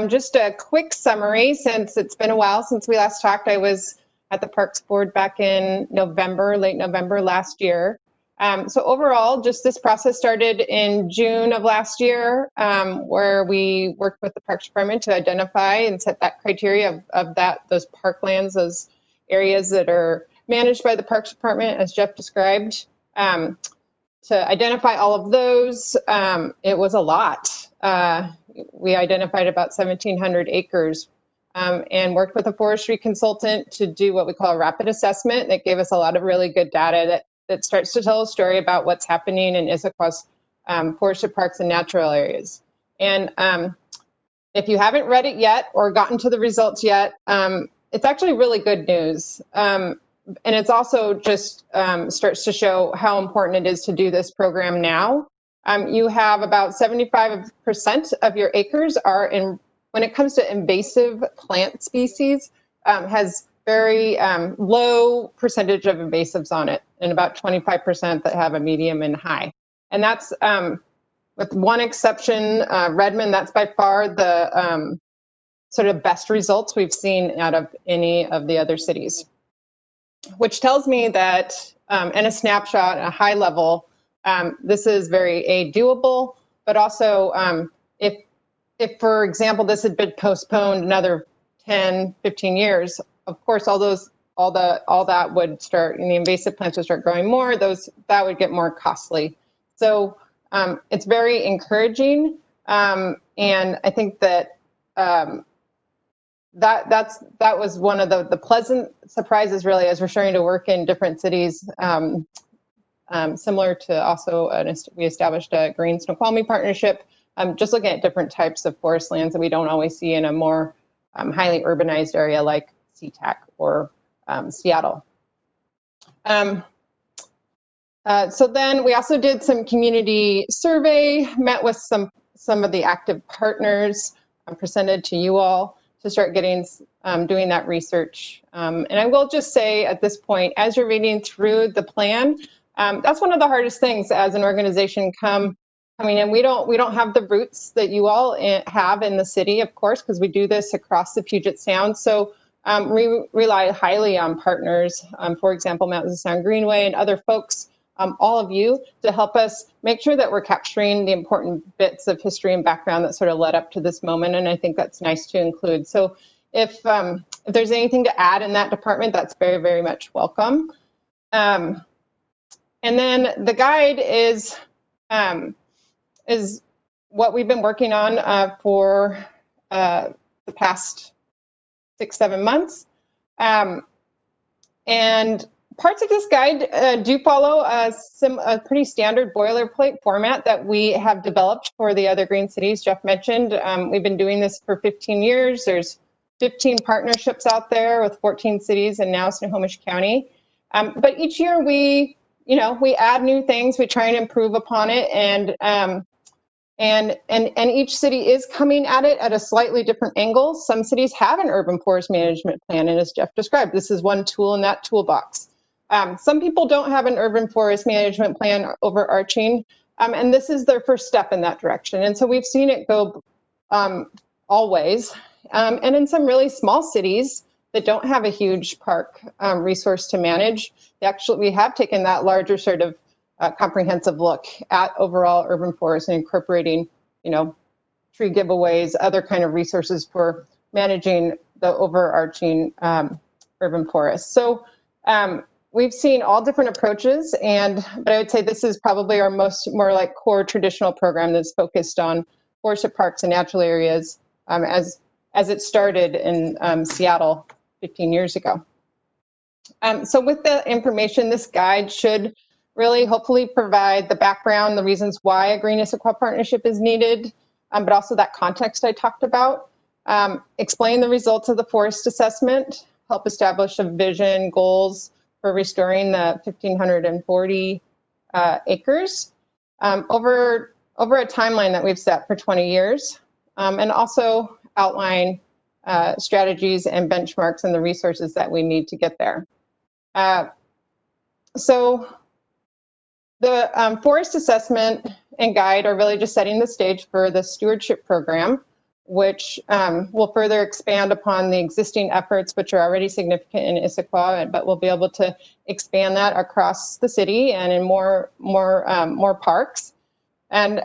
Just a quick summary, since it's been a while since we last talked. I was at the Parks Board back in November, late November last year. So overall, just this process started in June of last year, where we worked with the Parks Department to identify and set that criteria of those parklands, those areas that are managed by the Parks Department, as Jeff described. To identify all of those, it was a lot. We identified about 1,700 acres and worked with a forestry consultant to do what we call a rapid assessment that gave us a lot of really good data that starts to tell a story about what's happening in Issaquah's forested parks and natural areas. And if you haven't read it yet or gotten to the results yet, it's actually really good news. And it's also just starts to show how important it is to do this program now. You have about 75% of your acres are in, when it comes to invasive plant species, has very low percentage of invasives on it, and about 25% that have a medium and high. And that's, with one exception, Redmond, that's by far the sort of best results we've seen out of any of the other cities. Which tells me that, in a snapshot, a high level, this is very doable, but also if, for example, this had been postponed another 10, 15 years, of course, all that would start, and the invasive plants would start growing more, that would get more costly. So it's very encouraging, and I think that that was one of the pleasant surprises, really, as we're starting to work in different cities. Similar to also, we established a Green Snoqualmie partnership, just looking at different types of forest lands that we don't always see in a more highly urbanized area like SeaTac or Seattle. So then we also did some community survey, met with some of the active partners, presented to you all to start getting doing that research. And I will just say at this point, as you're reading through the plan, that's one of the hardest things as an organization coming in. We don't have the roots that you all have in the city, of course, because we do this across the Puget Sound. So we rely highly on partners, for example, Mountains of Sound Greenway and other folks, all of you, to help us make sure that we're capturing the important bits of history and background that sort of led up to this moment. And I think that's nice to include. So if there's anything to add in that department, that's very, very much welcome. And then the guide is what we've been working on for the past 6-7 months. And parts of this guide do follow a pretty standard boilerplate format that we have developed for the other green cities Jeff mentioned. We've been doing this for 15 years. There's 15 partnerships out there with 14 cities and now Snohomish County. But each year we add new things, we try and improve upon it, and each city is coming at it at a slightly different angle. Some cities have an urban forest management plan, and as Jeff described, this is one tool in that toolbox. Some people don't have an urban forest management plan overarching, and this is their first step in that direction. And so we've seen it go always. And in some really small cities that don't have a huge park resource to manage, we have taken that larger sort of comprehensive look at overall urban forest and incorporating, tree giveaways, other kind of resources for managing the overarching urban forest. So we've seen all different approaches, but I would say this is probably our more like core traditional program that's focused on forested parks and natural areas as it started in Seattle 15 years ago. So with the information, this guide should really hopefully provide the background, the reasons why a Green Issaquah partnership is needed, but also that context I talked about. Explain the results of the forest assessment, help establish a vision, goals for restoring the 1,540 acres over a timeline that we've set for 20 years, and also outline strategies and benchmarks and the resources that we need to get there. So the forest assessment and guide are really just setting the stage for the stewardship program, which will further expand upon the existing efforts, which are already significant in Issaquah, but we'll be able to expand that across the city and in more parks. And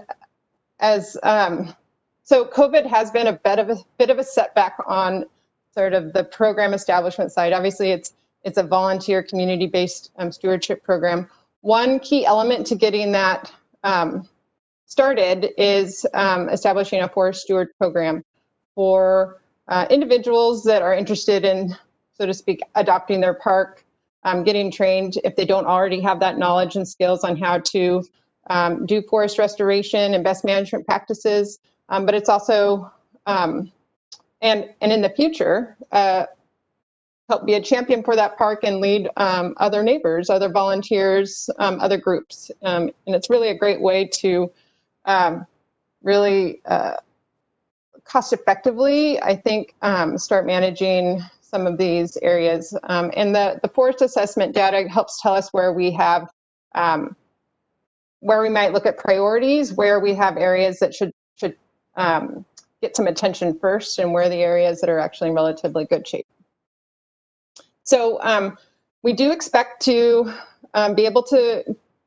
so COVID has been a bit of a setback on sort of the program establishment side. Obviously, it's a volunteer community-based stewardship program. One key element to getting that started is establishing a forest steward program for individuals that are interested in, so to speak, adopting their park, getting trained if they don't already have that knowledge and skills on how to do forest restoration and best management practices. But it's also, and in the future, help be a champion for that park and lead other neighbors, other volunteers, other groups. And it's really a great way to really cost effectively, I think, start managing some of these areas. And the forest assessment data helps tell us where we have, where we might look at priorities, where we have areas that should get some attention first, and where the areas that are actually in relatively good shape. So we do expect to be able to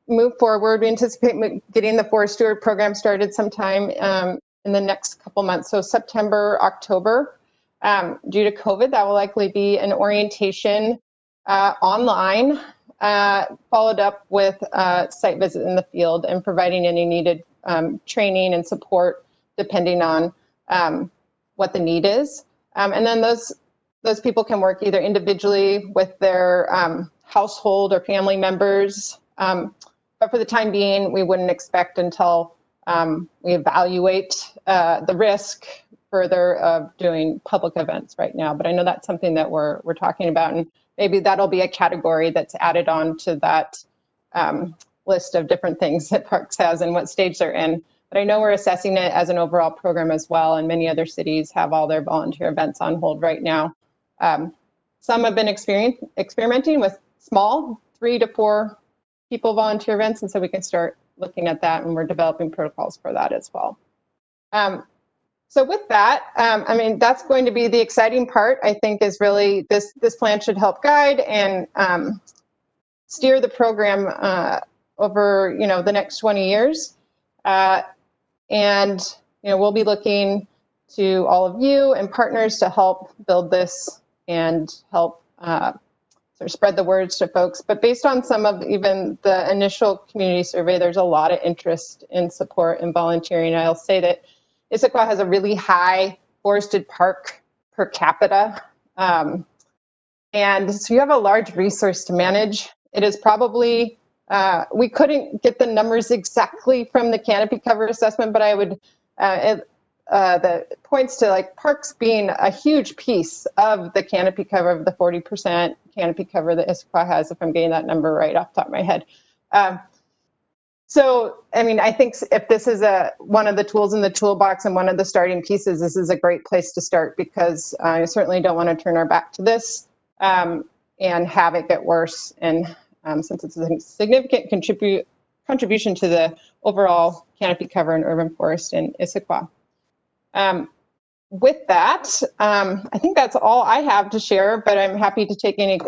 move forward. We anticipate getting the Forest Steward program started sometime in the next couple months. So September, October. Due to COVID, that will likely be an orientation online, followed up with a site visit in the field and providing any needed training and support depending on what the need is. And then those people can work either individually with their household or family members. But for the time being, we wouldn't expect until we evaluate the risk further of doing public events right now. But I know that's something that we're talking about, and maybe that'll be a category that's added on to that list of different things that Parks has and what stage they're in. But I know we're assessing it as an overall program as well, and many other cities have all their volunteer events on hold right now. Some have been experimenting with small 3 to 4 people volunteer events, and so we can start looking at that, and we're developing protocols for that as well. So with that, I mean, that's going to be the exciting part, I think, is really this plan should help guide and steer the program over, the next 20 years. And, we'll be looking to all of you and partners to help build this and help sort of spread the words to folks. But based on some of even the initial community survey, there's a lot of interest in support and volunteering. I'll say that Issaquah has a really high forested park per capita. And so you have a large resource to manage. It is probably, we couldn't get the numbers exactly from the canopy cover assessment, but I would, that points to like parks being a huge piece of the canopy cover, of the 40% canopy cover that Issaquah has, if I'm getting that number right off the top of my head. So, I mean, I think if this is one of the tools in the toolbox and one of the starting pieces, this is a great place to start, because I certainly don't want to turn our back to this and have it get worse. And since it's a significant contribution to the overall canopy cover in urban forest in Issaquah. With that, I think that's all I have to share, but I'm happy to take any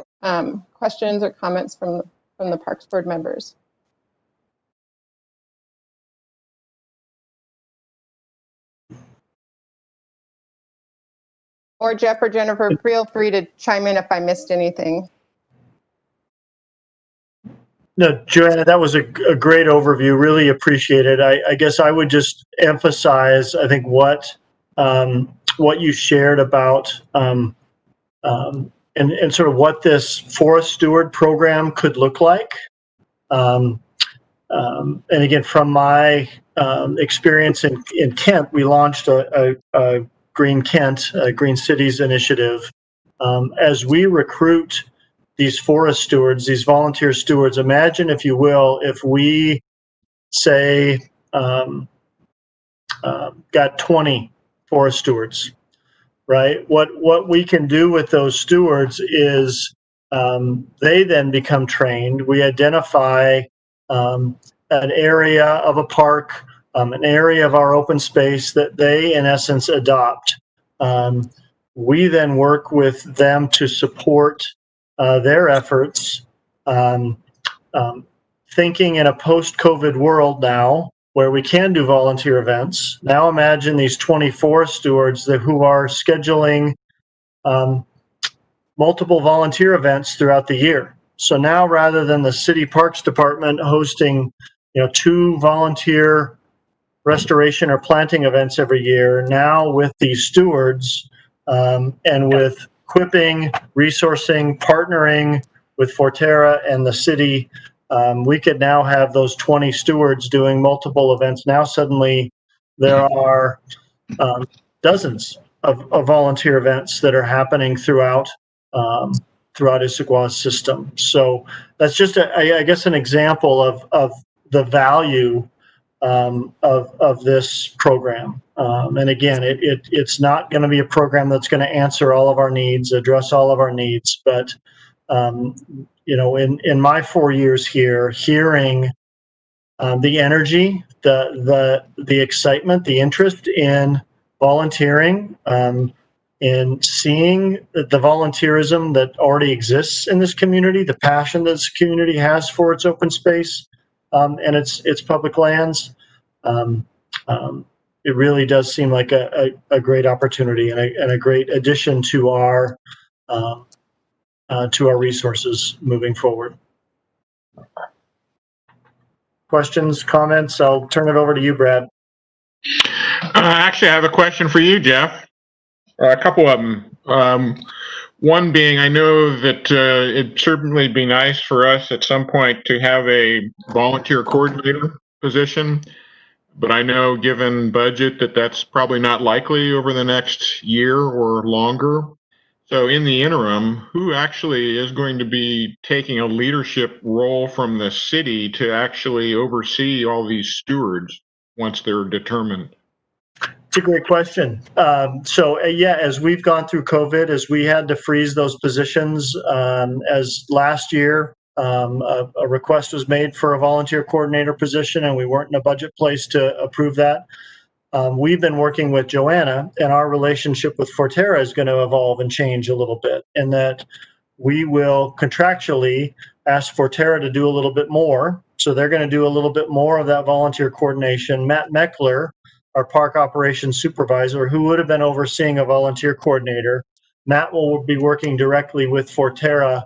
questions or comments from the Parks Board members. Or Jeff or Jennifer, feel free to chime in if I missed anything. No, Joanna, that was a great overview. Really appreciate it. I guess I would just emphasize, I think, what you shared about and sort of what this forest steward program could look like. And again, from my experience in Kent, we launched a Green Kent, Green Cities initiative. As we recruit these forest stewards, these volunteer stewards, imagine, if you will, if we say got 20 forest stewards, right? What we can do with those stewards is they then become trained. We identify an area of a park, an area of our open space that they, in essence, adopt. We then work with them to support their efforts, thinking in a post-COVID world now, where we can do volunteer events. Now imagine these 20 forest stewards who are scheduling multiple volunteer events throughout the year. So now, rather than the city parks department hosting 2 volunteer restoration or planting events every year, now with these stewards and with equipping, resourcing, partnering with Forterra and the city, we could now have those 20 stewards doing multiple events. Now suddenly there are dozens of volunteer events that are happening throughout Issaquah's system. So that's just, I guess, an example of the value of this program. And again, it's not going to be a program that's going to answer all of our needs, address all of our needs. But in my 4 years here, hearing the energy, the excitement, the interest in volunteering, in seeing the volunteerism that already exists in this community, the passion that this community has for its open space and its public lands, it really does seem like a great opportunity and a great addition to our resources moving forward. Questions, comments? I'll turn it over to you, Brad. Actually, I have a question for you, Jeff. A couple of them. One being, I know that it'd certainly be nice for us at some point to have a volunteer coordinator position, but I know, given budget, that's probably not likely over the next year or longer. So in the interim, who actually is going to be taking a leadership role from the city to actually oversee all these stewards once they're determined? It's a great question. Yeah, as we've gone through COVID, as we had to freeze those positions, as last year, a request was made for a volunteer coordinator position, and we weren't in a budget place to approve that. We've been working with Joanna, and our relationship with Forterra is going to evolve and change a little bit, in that we will contractually ask Forterra to do a little bit more. So they're going to do a little bit more of that volunteer coordination. Matt Meckler, our park operations supervisor, who would have been overseeing a volunteer coordinator, Matt will be working directly with Forterra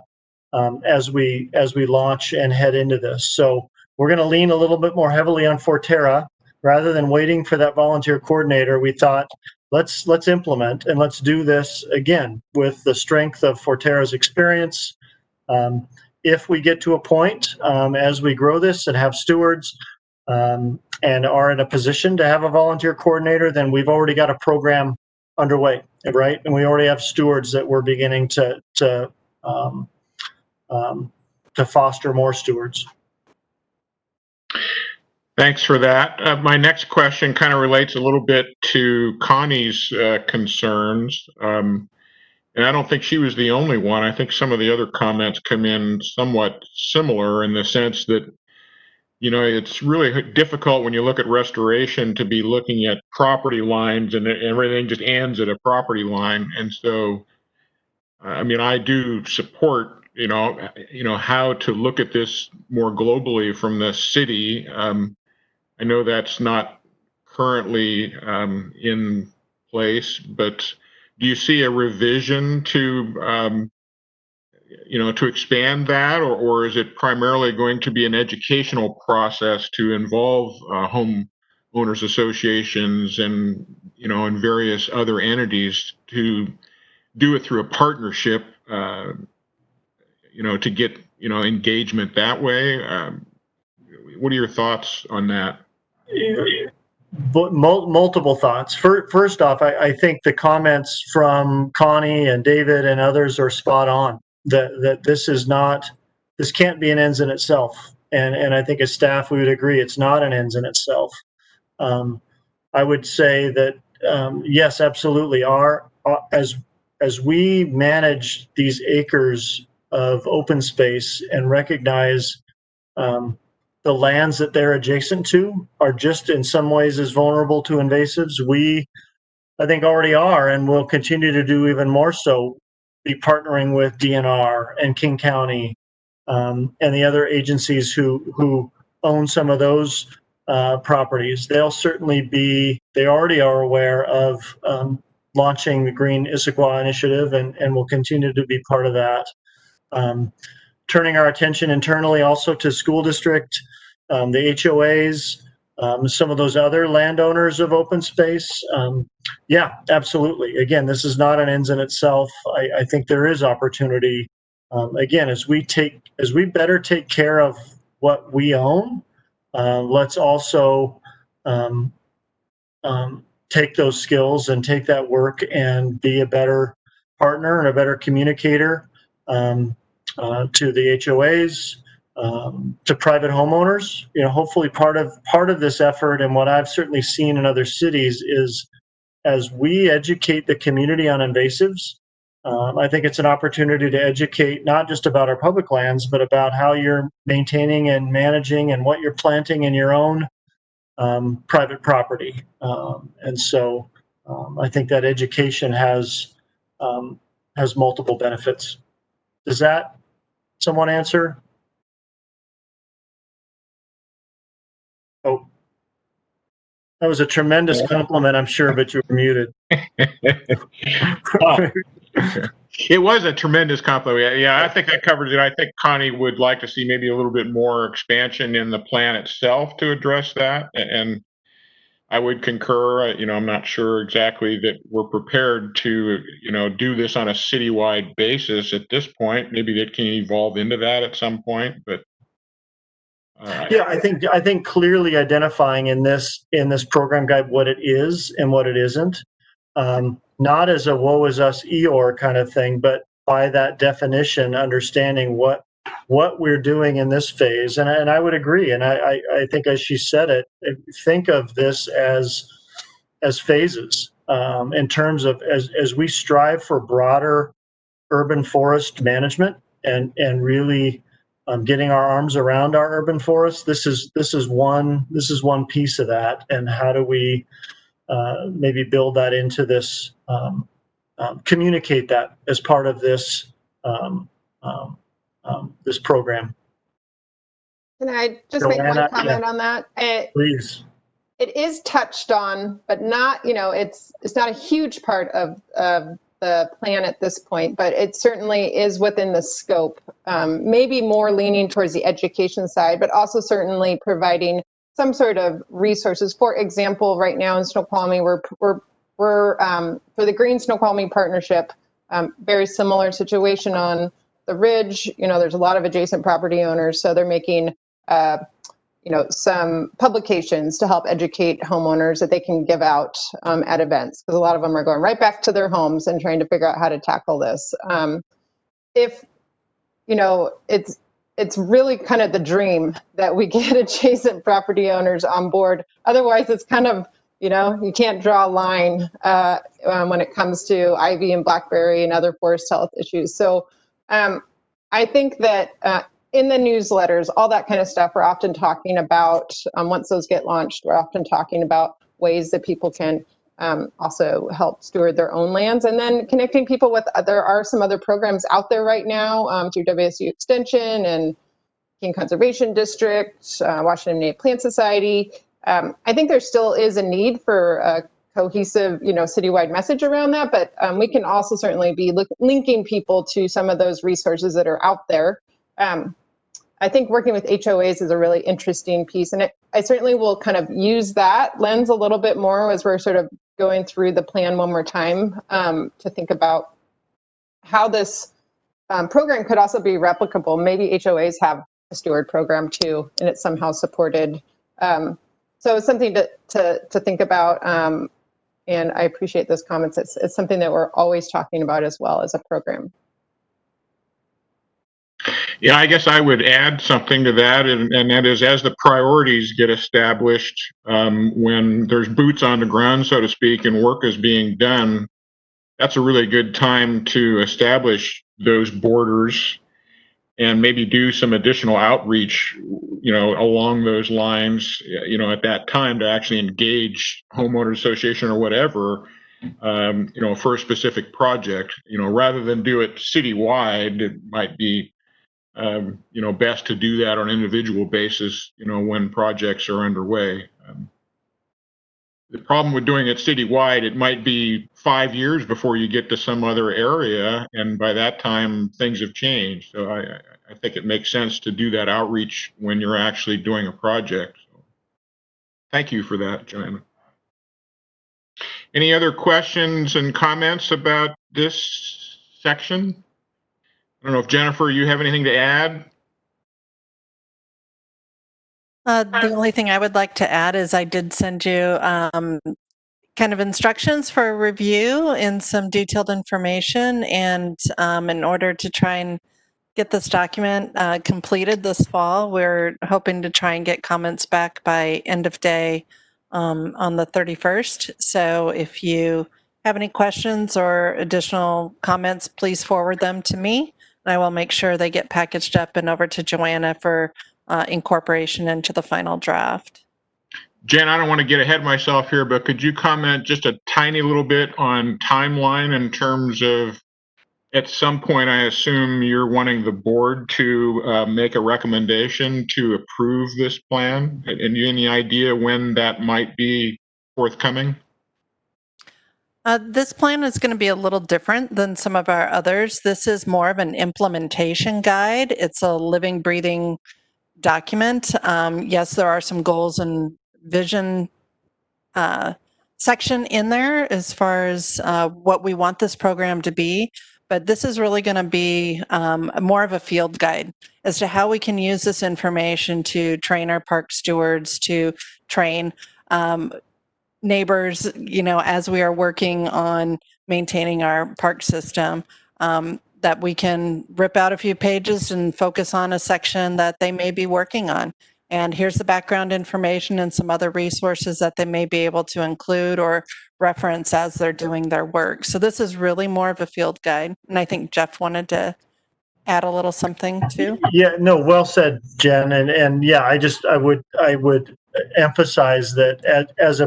as we launch and head into this. So we're going to lean a little bit more heavily on Forterra. Rather than waiting for that volunteer coordinator, we thought, let's implement and let's do this again with the strength of Forterra's experience. If we get to a point as we grow this and have stewards and are in a position to have a volunteer coordinator, then we've already got a program underway, right? And we already have stewards that we're beginning to foster more stewards. Thanks for that. My next question kind of relates a little bit to Connie's concerns. And I don't think she was the only one. I think some of the other comments come in somewhat similar in the sense that, you know, it's really difficult when you look at restoration to be looking at property lines and everything just ends at a property line. And so, I mean, I do support, you know, how to look at this more globally from the city. I know that's not currently in place, but do you see a revision to, you know, to expand that, or is it primarily going to be an educational process to involve home owners associations and, you know, and various other entities to do it through a partnership, you know, to get, you know, engagement that way? What are your thoughts on that? But multiple thoughts. First off, I think the comments from Connie and David and others are spot on. That this can't be an ends in itself, and I think as staff we would agree it's not an ends in itself. I would say that yes, absolutely. As we manage these acres of open space and recognize the lands that they're adjacent to are just in some ways as vulnerable to invasives. We, I think, already are and will continue to do even more so, be partnering with DNR and King County and the other agencies who own some of those properties. They'll certainly be, they already are aware of launching the Green Issaquah initiative and will continue to be part of that. Turning our attention internally also to school district, the HOAs, some of those other landowners of open space. Yeah, absolutely. Again, this is not an ends in itself. I think there is opportunity. Again, as we better take care of what we own, let's also take those skills and take that work and be a better partner and a better communicator to the HOAs, to private homeowners. You know, hopefully part of this effort and what I've certainly seen in other cities is as we educate the community on invasives, I think it's an opportunity to educate not just about our public lands, but about how you're maintaining and managing and what you're planting in your own private property. And so I think that education has multiple benefits. Does that someone answer? Oh, that was a tremendous compliment, I'm sure, but you were muted. It was a tremendous compliment. Yeah, I think that covers it. I think Connie would like to see maybe a little bit more expansion in the plan itself to address that. And I would concur. You know, I'm not sure exactly that we're prepared to, you know, do this on a citywide basis at this point. Maybe that can evolve into that at some point, but yeah, I think clearly identifying in this program guide what it is and what it isn't. not as a woe is us Eeyore kind of thing, but by that definition, understanding what we're doing in this phase. And I would agree. And I think as she said it, think of this as phases in terms of as we strive for broader urban forest management and really getting our arms around our urban forests. This is one piece of that. And how do we maybe build that into this, communicate that as part of this this program. Can I just make Joanna, one comment on that? Please. It is touched on, but not, it's not a huge part of the plan at this point, but it certainly is within the scope. Maybe more leaning towards the education side, but also certainly providing some sort of resources. For example, right now in Snoqualmie, we're for the Green Snoqualmie Partnership, very similar situation on the Ridge. There's a lot of adjacent property owners, so they're making some publications to help educate homeowners that they can give out at events, because a lot of them are going right back to their homes and trying to figure out how to tackle this. It's really kind of the dream that we get adjacent property owners on board. Otherwise, it's kind of, you can't draw a line when it comes to ivy and blackberry and other forest health issues. So I think that in the newsletters, all that kind of stuff, we're often talking about, once those get launched, we're often talking about ways that people can also help steward their own lands, and then connecting people with, there are some other programs out there right now through WSU Extension and King Conservation District, Washington Native Plant Society. I think there still is a need for a cohesive, citywide message around that, but we can also certainly be linking people to some of those resources that are out there. I think working with HOAs is a really interesting piece, and I certainly will kind of use that lens a little bit more as we're sort of going through the plan one more time to think about how this program could also be replicable. Maybe HOAs have a steward program too, and it's somehow supported. So it's something to think about, and I appreciate those comments. It's something that we're always talking about as well as a program. Yeah, I guess I would add something to that, and that is, as the priorities get established, when there's boots on the ground, so to speak, and work is being done, that's a really good time to establish those borders and maybe do some additional outreach, along those lines, at that time, to actually engage homeowner association or whatever, for a specific project, rather than do it citywide. It might be best to do that on an individual basis, when projects are underway. The problem with doing it citywide, it might be 5 years before you get to some other area, and by that time, things have changed. So I think it makes sense to do that outreach when you're actually doing a project. So thank you for that, Joanna. Any other questions and comments about this section? I don't know if Jennifer, you have anything to add? The only thing I would like to add is I did send you kind of instructions for review and some detailed information. And in order to try and get this document completed this fall, we're hoping to try and get comments back by end of day on the 31st. So if you have any questions or additional comments, please forward them to me. And I will make sure they get packaged up and over to Joanna for incorporation into the final draft. Jen, I don't want to get ahead of myself here, but could you comment just a tiny little bit on timeline in terms of, at some point, I assume you're wanting the board to make a recommendation to approve this plan? And any idea when that might be forthcoming? This plan is going to be a little different than some of our others. This is more of an implementation guide. It's a living, breathing document. Yes, there are some goals and vision section in there as far as what we want this program to be, but this is really going to be more of a field guide as to how we can use this information to train our park stewards, to train neighbors, as we are working on maintaining our park system, that we can rip out a few pages and focus on a section that they may be working on. And here's the background information and some other resources that they may be able to include or reference as they're doing their work. So this is really more of a field guide. And I think Jeff wanted to add a little something too. Yeah, no, well said, Jen. And yeah, I would emphasize that as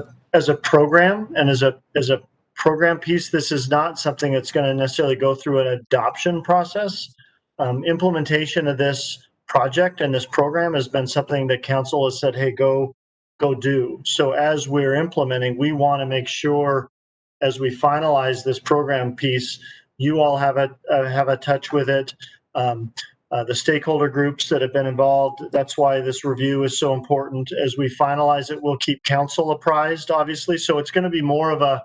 a program and as a program piece, this is not something that's going to necessarily go through an adoption process. Implementation of this project and this program has been something that council has said, hey, go do. So as we're implementing, we want to make sure as we finalize this program piece, you all have a touch with it. The stakeholder groups that have been involved, that's why this review is so important. As we finalize it, we'll keep council apprised, obviously. So it's going to be more of a,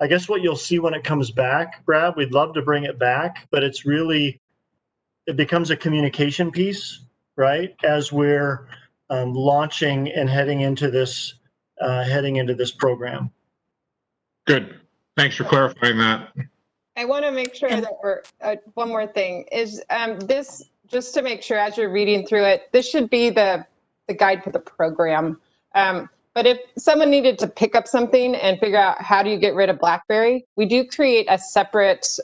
I guess what you'll see when it comes back, Brad, we'd love to bring it back, but it's really, it becomes a communication piece, right? As we're launching and heading into this program. Good. Thanks for clarifying that. I want to make sure that we're, one more thing is this, just to make sure as you're reading through it, this should be the guide for the program. But if someone needed to pick up something and figure out how do you get rid of BlackBerry, we do create a separate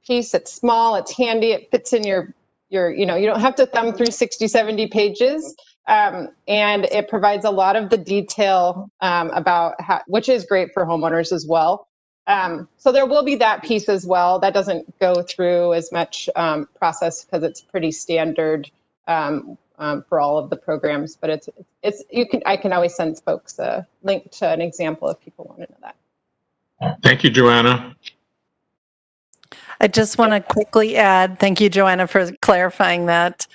piece. It's small, it's handy, it fits in your you don't have to thumb through 60, 70 pages. And it provides a lot of the detail about how, which is great for homeowners as well. So there will be that piece as well. That doesn't go through as much process because it's pretty standard for all of the programs. But I can always send folks a link to an example if people want to know that. Thank you, Joanna. I just want to quickly add, thank you, Joanna, for clarifying that.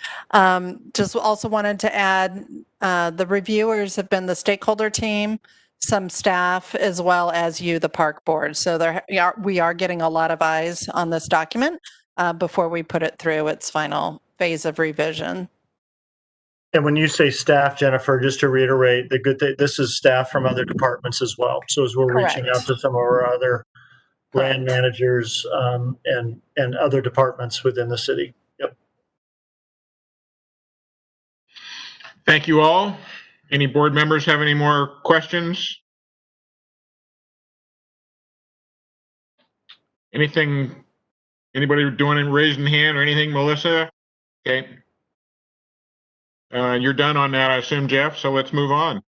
Just also wanted to add, the reviewers have been the stakeholder team, some staff, as well as you, the park board. So we are getting a lot of eyes on this document before we put it through its final phase of revision. And when you say staff, Jennifer, just to reiterate, the good thing, this is staff from other departments as well. So as we're reaching out to some of our other land managers and other departments within the city. Yep. Thank you all. Any board members have any more questions? Anything, anybody doing raising hand or anything, Melissa? Okay. You're done on that, I assume, Jeff, so let's move on.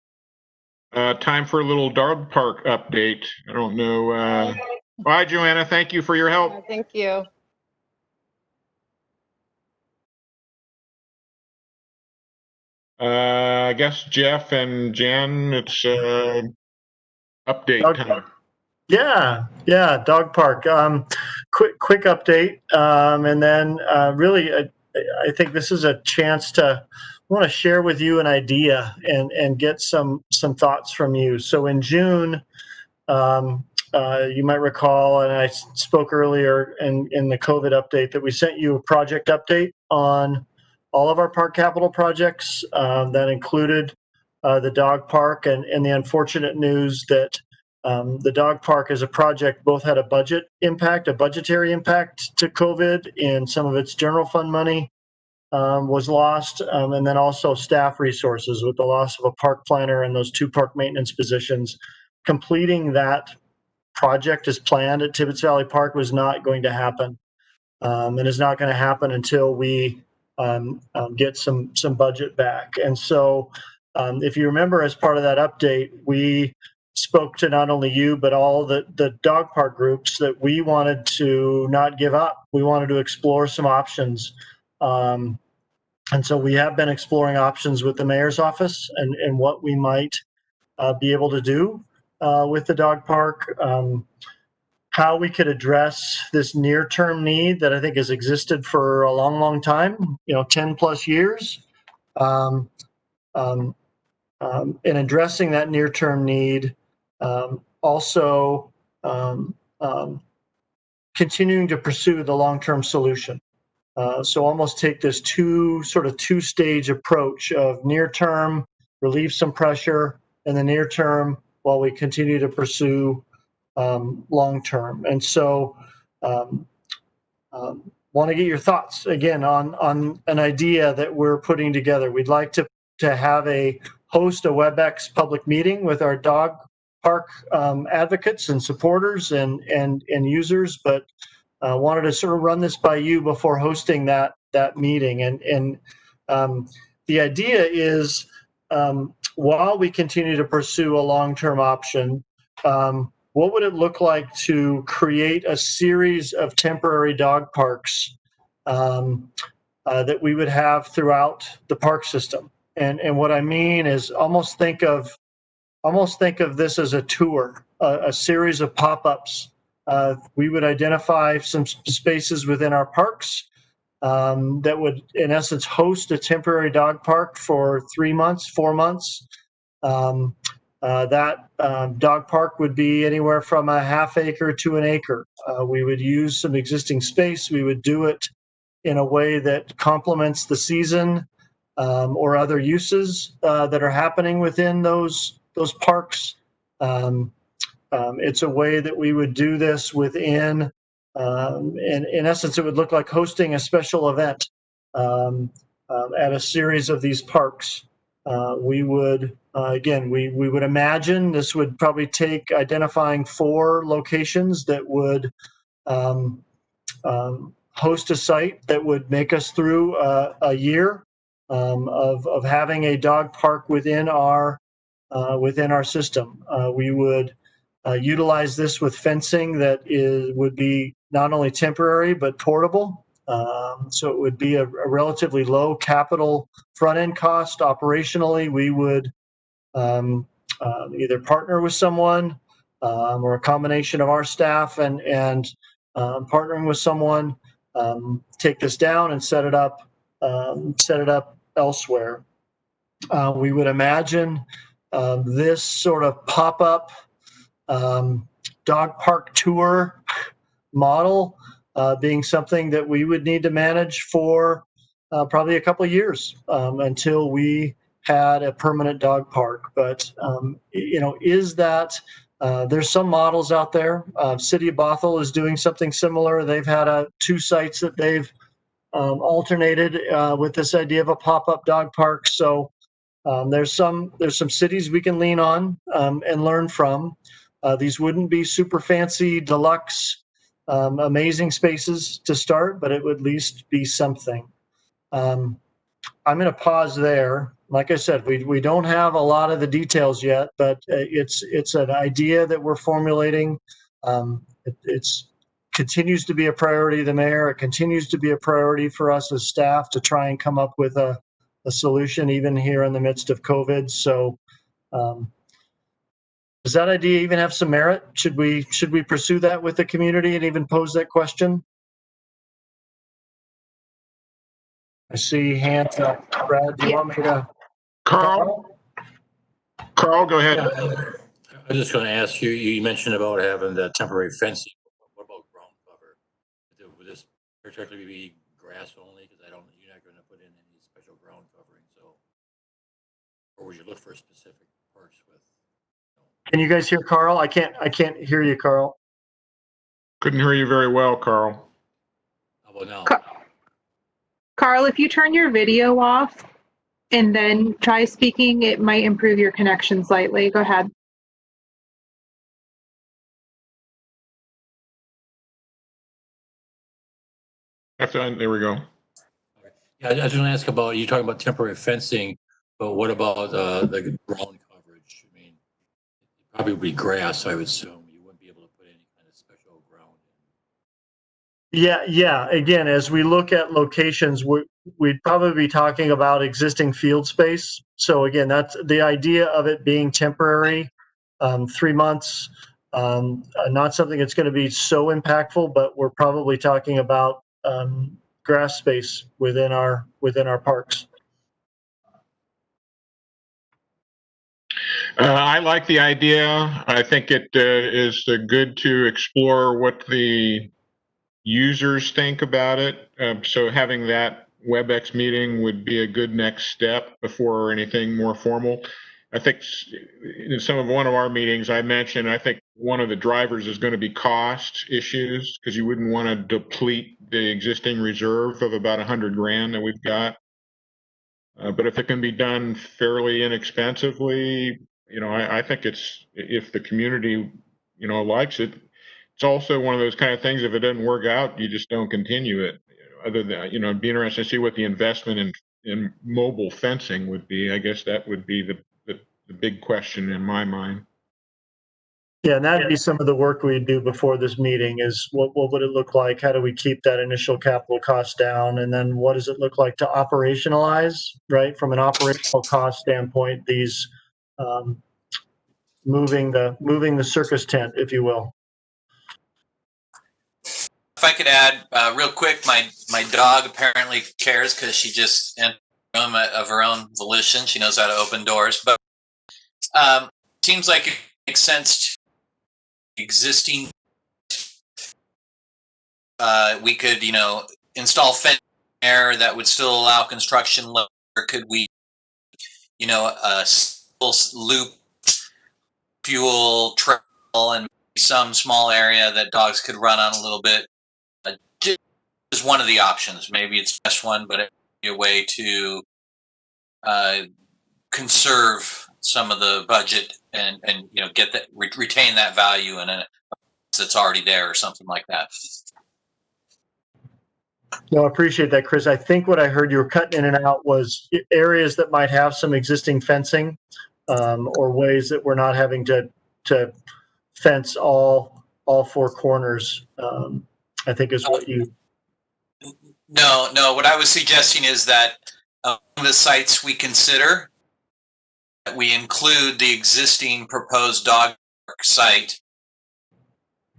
Time for a little dog park update. I don't know. Bye, Joanna. Thank you for your help. Thank you. I guess Jeff and Jen, it's update time. Yeah, dog park. Quick update, and then really, I think this is a chance to want to share with you an idea and get some thoughts from you. So in June, you might recall, and I spoke earlier in the COVID update that we sent you a project update on all of our park capital projects that included the dog park, and the unfortunate news that the dog park as a project both had a budgetary impact to COVID, and some of its general fund money was lost, and then also staff resources with the loss of a park planner and those 2 park maintenance positions. Completing that project as planned at Tibbetts Valley Park was not going to happen, and is not going to happen until we get some budget back. And so if you remember, as part of that update, we spoke to not only you, but all the dog park groups that we wanted to not give up. We wanted to explore some options. And so we have been exploring options with the mayor's office and what we might be able to do with the dog park, how we could address this near-term need that I think has existed for a long time, 10 plus years. In addressing that near-term need, also continuing to pursue the long-term solution. So almost take this two-stage approach of near-term, relieve some pressure, and the near-term, while we continue to pursue long term. And so want to get your thoughts again on an idea that we're putting together. We'd like to have host a WebEx public meeting with our dog park advocates and supporters and users, but wanted to sort of run this by you before hosting that meeting. And the idea is, while we continue to pursue a long-term option, what would it look like to create a series of temporary dog parks that we would have throughout the park system? And what I mean is almost think of this as a tour, a series of pop-ups. We would identify some spaces within our parks that would, in essence, host a temporary dog park for 3 months, 4 months. That dog park would be anywhere from a half acre to an acre. We would use some existing space. We would do it in a way that complements the season or other uses that are happening within those parks. It's a way that we would do this within, in essence, it would look like hosting a special event at a series of these parks. We would, again, we would imagine this would probably take identifying 4 locations that would host a site that would make us through a year of having a dog park within our system. We would utilize this with fencing that would be not only temporary but portable. So it would be a relatively low capital front end cost. Operationally, we would either partner with someone or a combination of our staff and partnering with someone, take this down and set it up elsewhere. We would imagine this sort of pop-up dog park tour model being something that we would need to manage for probably a couple of years until we had a permanent dog park. But is that there's some models out there. City of Bothell is doing something similar. They've had 2 sites that they've alternated with this idea of a pop-up dog park. So there's some cities we can lean on and learn from. These wouldn't be super fancy, deluxe, amazing spaces to start, but it would at least be something. I'm going to pause there. Like I said, we don't have a lot of the details yet, but it's an idea that we're formulating. It continues to be a priority of the mayor. It continues to be a priority for us as staff to try and come up with a solution, even here in the midst of COVID. So does that idea even have some merit? Should we pursue that with the community and even pose that question? I see hands up. Brad, do you want me to? Carl, go ahead. Yeah, I was just going to ask you, you mentioned about having the temporary fencing. What about ground cover? Would this particularly be grass only? Because you're not going to put in any special ground covering. So, or would you look for specific parks with? Can you guys hear Carl? I can't hear you, Carl. Couldn't hear you very well, Carl. How about now? Carl, if you turn your video off and then try speaking, it might improve your connection slightly. Go ahead. There we go. Yeah, I was going to ask about, you talking about temporary fencing, but what about the ground coverage? I mean, it probably would be grass, I would assume. You wouldn't be able to put any kind of special ground in. Yeah. Again, as we look at locations, we'd probably be talking about existing field space. So again, that's the idea of it being temporary, 3 months, not something that's going to be so impactful, but we're probably talking about grass space within our parks. I like the idea. I think it is good to explore what the users think about it. So having that WebEx meeting would be a good next step before anything more formal. I think in one of our meetings, I mentioned, I think one of the drivers is going to be cost issues, because you wouldn't want to deplete the existing reserve of about 100 grand that we've got. But if it can be done fairly inexpensively, I think if the community, likes it, it's also one of those kind of things, if it doesn't work out, you just don't continue it. Other than, it'd be interesting to see what the investment in mobile fencing would be. I guess that would be the big question in my mind. Yeah, and that'd be some of the work we'd do before this meeting is what would it look like? How do we keep that initial capital cost down? And then what does it look like to operationalize, right? From an operational cost standpoint, these moving the circus tent, if you will. If I could add real quick, my dog apparently cares because she just entered the room of her own volition. She knows how to open doors, but seems like it makes sense to existing. We could, install fence there that would still allow construction. Or could we, a loop fuel trail and some small area that dogs could run on a little bit? Is one of the options. Maybe it's the best one, but it would be a way to conserve some of the budget and get that retain that value in it that's already there or something like that. No, I appreciate that, Chris. I think what I heard you were cutting in and out was areas that might have some existing fencing, or ways that we're not having to fence all four corners. I think is what you. No. What I was suggesting is that among the sites we consider, that we include the existing proposed dog park site,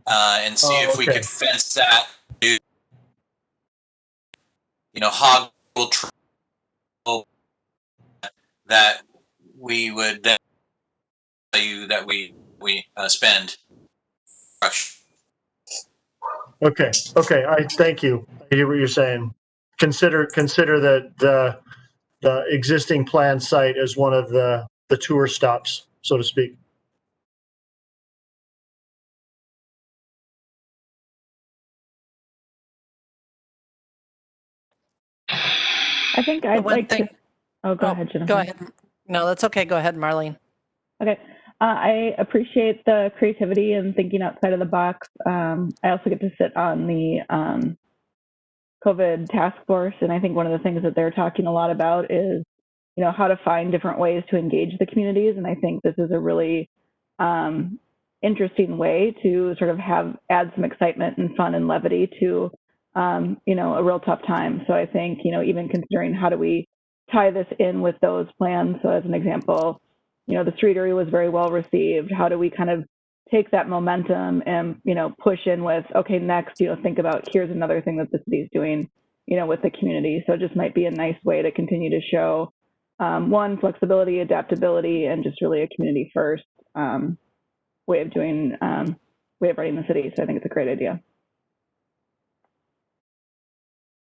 and see if we could fence that. Hog trail that we would then value that we spend. Okay. I thank you. I hear what you're saying. Consider that the existing planned site as one of the tour stops, so to speak. I think I'd like to. Oh, go ahead, Jennifer. Go ahead. No, that's okay. Go ahead, Marlene. Okay. I appreciate the creativity and thinking outside of the box. I also get to sit on the COVID task force, and I think one of the things that they're talking a lot about is, how to find different ways to engage the communities. And I think this is a really interesting way to sort of add some excitement and fun and levity to, a real tough time. So I think, even considering how do we tie this in with those plans. So as an example, the street area was very well received. How do we kind of take that momentum and, push in with, okay, next, think about here's another thing that the city's doing, with the community. So it just might be a nice way to continue to show, one, flexibility, adaptability, and just really a community first way of running the city. So I think it's a great idea.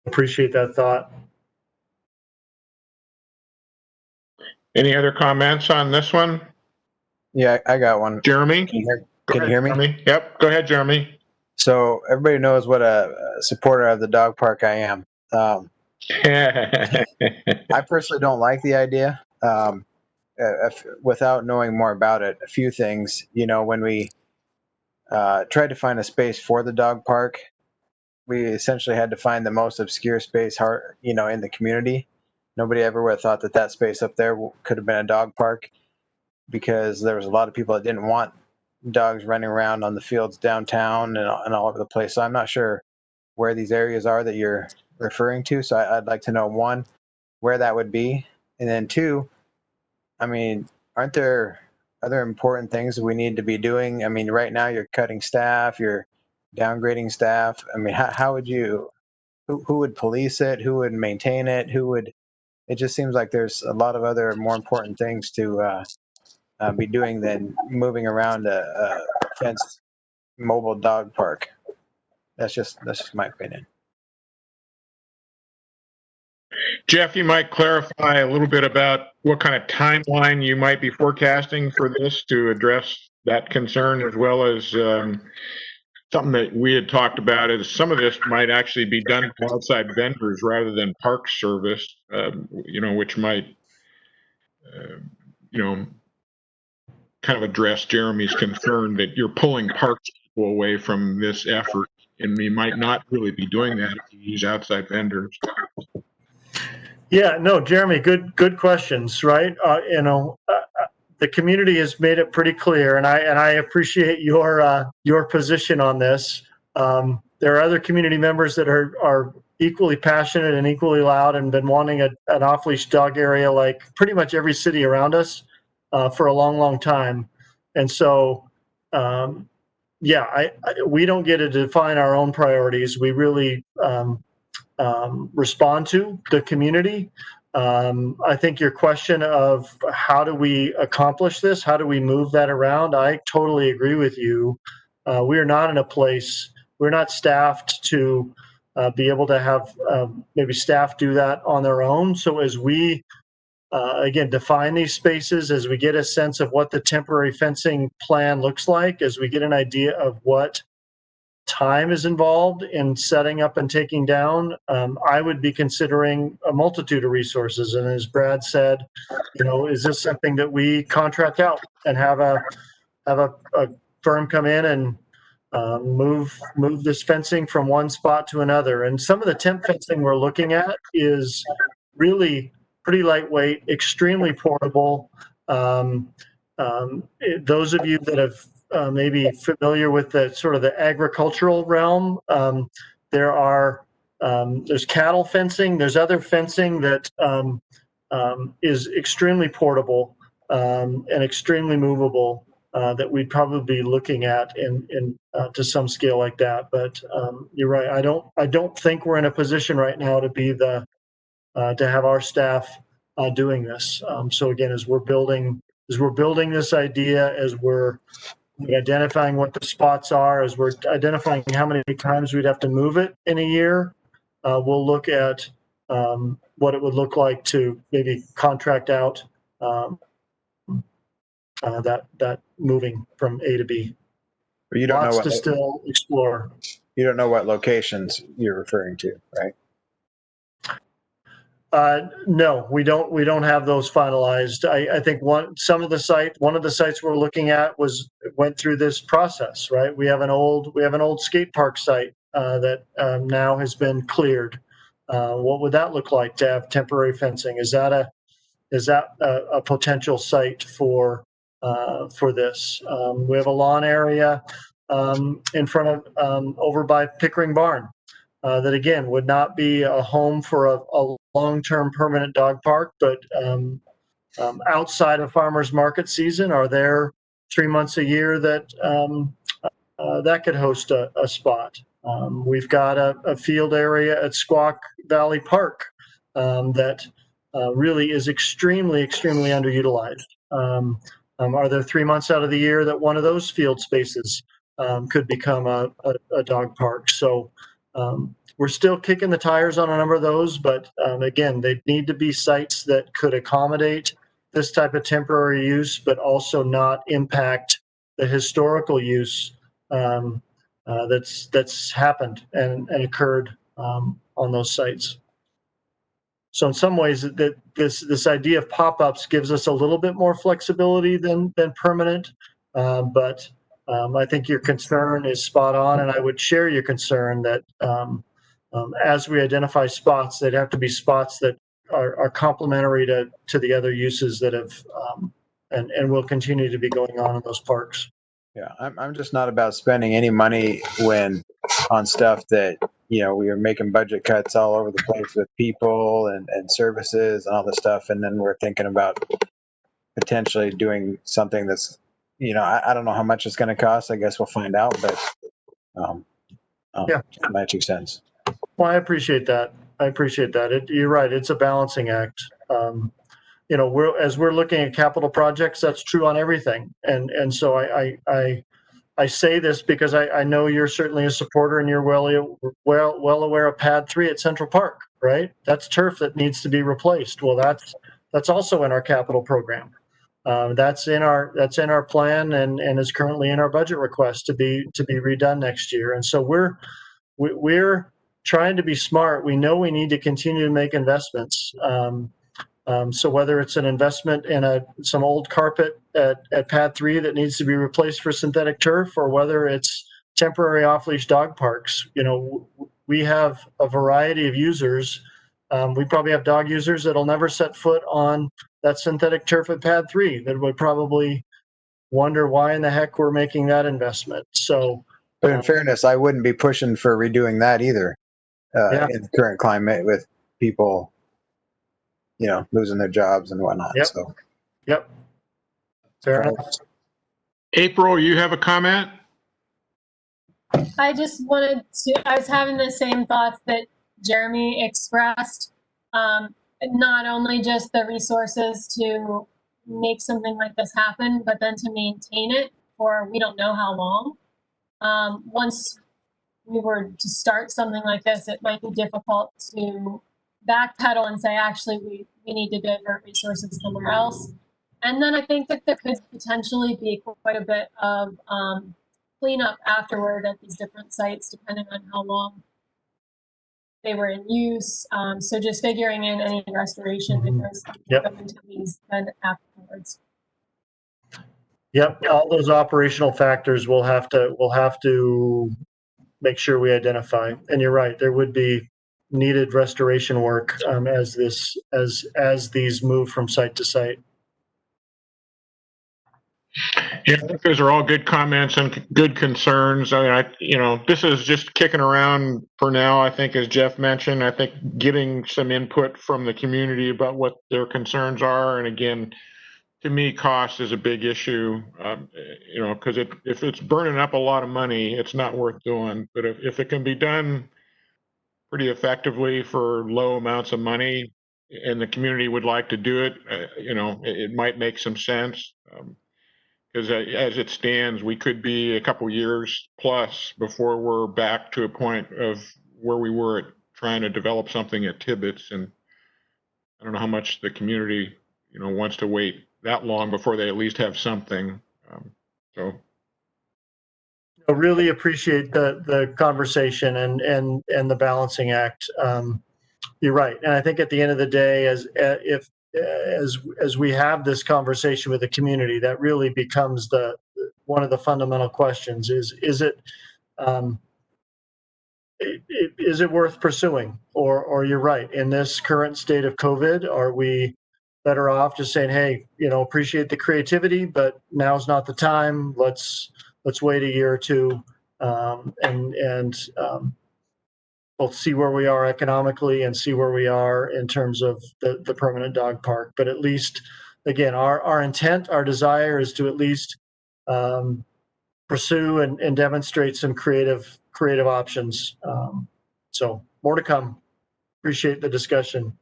Appreciate that thought. Any other comments on this one? Yeah, I got one. Jeremy? Can you hear me? Jeremy? Yep, go ahead, Jeremy. So everybody knows what a supporter of the dog park I am. I personally don't like the idea. Without knowing more about it, a few things. When we tried to find a space for the dog park, we essentially had to find the most obscure space, in the community. Nobody ever would have thought that space up there could have been a dog park, because there was a lot of people that didn't want dogs running around on the fields downtown and all over the place. So I'm not sure where these areas are that you're referring to. So I'd like to know, one, where that would be, and then two, aren't there other important things that we need to be doing? Right now you're cutting staff, you're downgrading staff. How would you, who would police it? Who would maintain it? It just seems like there's a lot of other more important things to be doing than moving around a fenced mobile dog park. That's just my opinion. Jeff, you might clarify a little bit about what kind of timeline you might be forecasting for this to address that concern, as well as something that we had talked about is some of this might actually be done by outside vendors rather than Park Service, which might, kind of address Jeremy's concern that you're pulling parks people away from this effort, and we might not really be doing that if you use outside vendors. Yeah, no, Jeremy, good questions, right? The community has made it pretty clear, and I appreciate your position on this. There are other community members that are equally passionate and equally loud and been wanting an off-leash dog area like pretty much every city around us for a long time. And so, we don't get to define our own priorities. We really respond to the community. I think your question of how do we accomplish this? How do we move that around? I totally agree with you. We are not in a place, we're not staffed to be able to have maybe staff do that on their own. So as we, again, define these spaces, as we get a sense of what the temporary fencing plan looks like, as we get an idea of what time is involved in setting up and taking down, I would be considering a multitude of resources. And as Brad said, is this something that we contract out and have a firm come in and move this fencing from one spot to another? And some of the temp fencing we're looking at is really pretty lightweight, extremely portable. Those of you that have maybe familiar with the sort of the agricultural realm, there's cattle fencing, there's other fencing that is extremely portable and extremely movable that we'd probably be looking at in to some scale like that. But you're right. I don't think we're in a position right now to be to have our staff doing this. So again, as we're building this idea, as we're identifying what the spots are, as we're identifying how many times we'd have to move it in a year, we'll look at what it would look like to maybe contract out that moving from A to B. But you don't Lots know to still explore. You don't know what locations you're referring to, right? No, we don't have those finalized. I think one of the sites we're looking at went through this process, right? We have an old skate park site that now has been cleared. What would that look like to have temporary fencing? Is that a potential site for this? We have a lawn area in front of over by Pickering Barn. That again would not be a home for a long-term permanent dog park, but outside of farmers market season, are there 3 months a year that that could host a spot? We've got a field area at Squaw Valley Park that really is extremely underutilized. Are there 3 months out of the year that one of those field spaces could become a dog park? So we're still kicking the tires on a number of those, but again, they need to be sites that could accommodate this type of temporary use, but also not impact the historical use that's happened and occurred on those sites. So in some ways, that this idea of pop-ups gives us a little bit more flexibility than permanent, but I think your concern is spot on, and I would share your concern that as we identify spots, they'd have to be spots that are complementary to the other uses that have and will continue to be going on in those parks. Yeah, I'm just not about spending any money on stuff that, we are making budget cuts all over the place with people and services and all this stuff, and then we're thinking about potentially doing something that's, I don't know how much it's going to cost. I guess we'll find out, but Yeah. My 2 cents. Well, I appreciate that. You're right. It's a balancing act. As we're looking at capital projects, that's true on everything. And so I say this because I know you're certainly a supporter and you're well aware of Pad 3 at Central Park. right? That's turf that needs to be replaced. Well, that's also in our capital program. That's in our plan and is currently in our budget request to be redone next year. And so we're trying to be smart. We know we need to continue to make investments. So whether it's an investment in some old carpet at pad 3 that needs to be replaced for synthetic turf, or whether it's temporary off-leash dog parks, we have a variety of users. We probably have dog users that'll never set foot on that synthetic turf at pad 3 that would probably wonder why in the heck we're making that investment. So, But in fairness, I wouldn't be pushing for redoing that either yeah. in the current climate with people, losing their jobs and whatnot. Yep. So, Yep. Fair enough. April, you have a comment? I just I was having the same thoughts that Jeremy expressed. Not only just the resources to make something like this happen, but then to maintain it for we don't know how long. Once we were to start something like this, it might be difficult to backpedal and say, actually, we need to divert resources somewhere else. And then I think that there could potentially be quite a bit of cleanup afterward at these different sites, depending on how long they were in use. So just figuring in any restoration figures going to these then afterwards. Yep. All those operational factors we'll have to make sure we identify. And you're right, there would be needed restoration work as these move from site to site. Yeah, I think those are all good comments and good concerns. I mean, this is just kicking around for now. I think, as Jeff mentioned, I think getting some input from the community about what their concerns are. And again, to me, cost is a big issue, because if it's burning up a lot of money, it's not worth doing. But if it can be done pretty effectively for low amounts of money and the community would like to do it, it might make some sense. Because as it stands, we could be a couple years plus before we're back to a point of where we were at trying to develop something at Tibbetts. And I don't know how much the community, wants to wait that long before they at least have something. So I really appreciate the conversation and the balancing act. You're right, and I think at the end of the day, as we have this conversation with the community, that really becomes one of the fundamental questions: is it worth pursuing? Or you're right, in this current state of COVID, are we better off just saying, hey, appreciate the creativity, but now's not the time. Let's wait a year or two and both see where we are economically and see where we are in terms of the permanent dog park. But at least, again, our intent, our desire is to at least pursue and demonstrate some creative options. So more to come. Appreciate the discussion.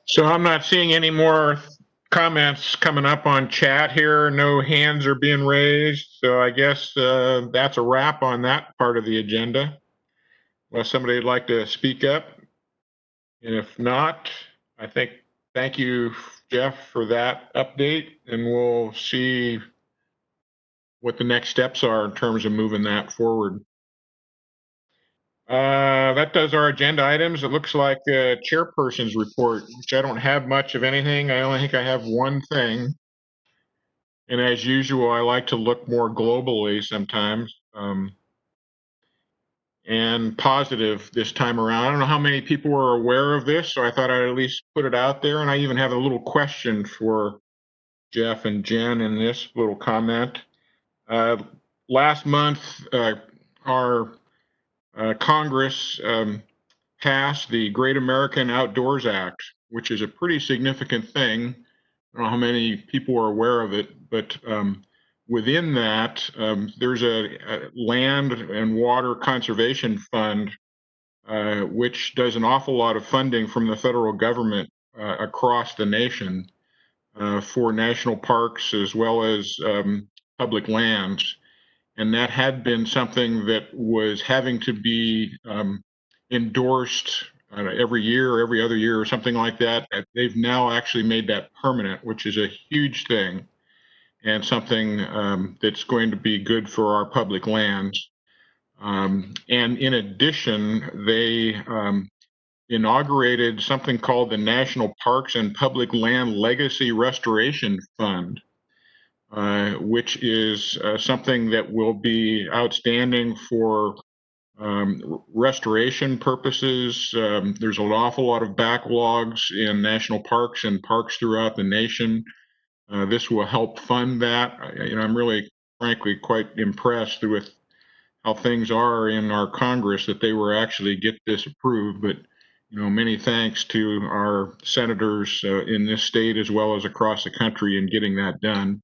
So I'm not seeing any more comments coming up on chat here. No hands are being raised. So I guess that's a wrap on that part of the agenda. Unless somebody would like to speak up. And if not, I think, thank you, Jeff, for that update. And we'll see what the next steps are in terms of moving that forward. That does our agenda items. It looks like chairperson's report, which I don't have much of anything. I only think I have one thing. And as usual, I like to look more globally sometimes and positive this time around. I don't know how many people are aware of this, so I thought I'd at least put it out there. And I even have a little question for Jeff and Jen in this little comment. Last month, our Congress passed the Great American Outdoors Act, which is a pretty significant thing. I don't know how many people are aware of it, but within that, there's a land and water conservation fund, which does an awful lot of funding from the federal government across the nation for national parks as well as public lands. and that had been something that was having to be endorsed every year or every other year or something like that. They've now actually made that permanent, which is a huge thing and something that's going to be good for our public lands. And in addition, they inaugurated something called the National Parks and Public Land Legacy Restoration Fund, which is something that will be outstanding for restoration purposes. There's an awful lot of backlogs in national parks and parks throughout the nation. This will help fund that. I'm really, frankly, quite impressed with how things are in our Congress that they were actually get this approved. But many thanks to our senators in this state as well as across the country in getting that done.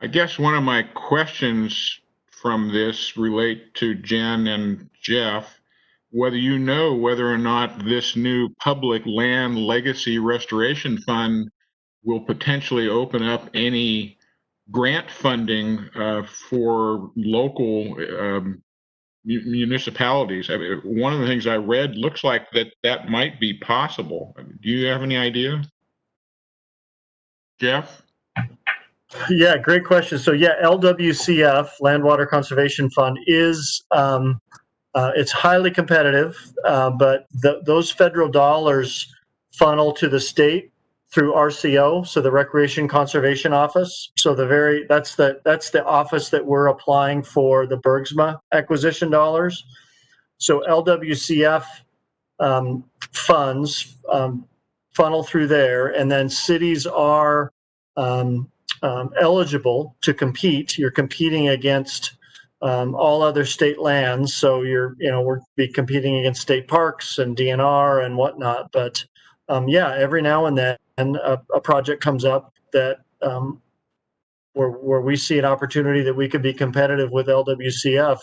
I guess one of my questions from this relate to Jen and Jeff, whether you know whether or not this new public land legacy restoration fund will potentially open up any grant funding for local municipalities. I mean, one of the things I read looks like that might be possible. Do you have any idea, Jeff? Yeah, great question. So yeah, LWCF, Land Water Conservation Fund, is it's highly competitive, but those federal dollars funnel to the state through RCO, so the Recreation Conservation Office. So that's the office that we're applying for the Bergsma acquisition dollars. So LWCF funds funnel through there, and then cities are eligible to compete. You're competing against all other state lands, so we're be competing against state parks and DNR and whatnot. But yeah, every now and then a project comes up that where we see an opportunity that we could be competitive with LWCF.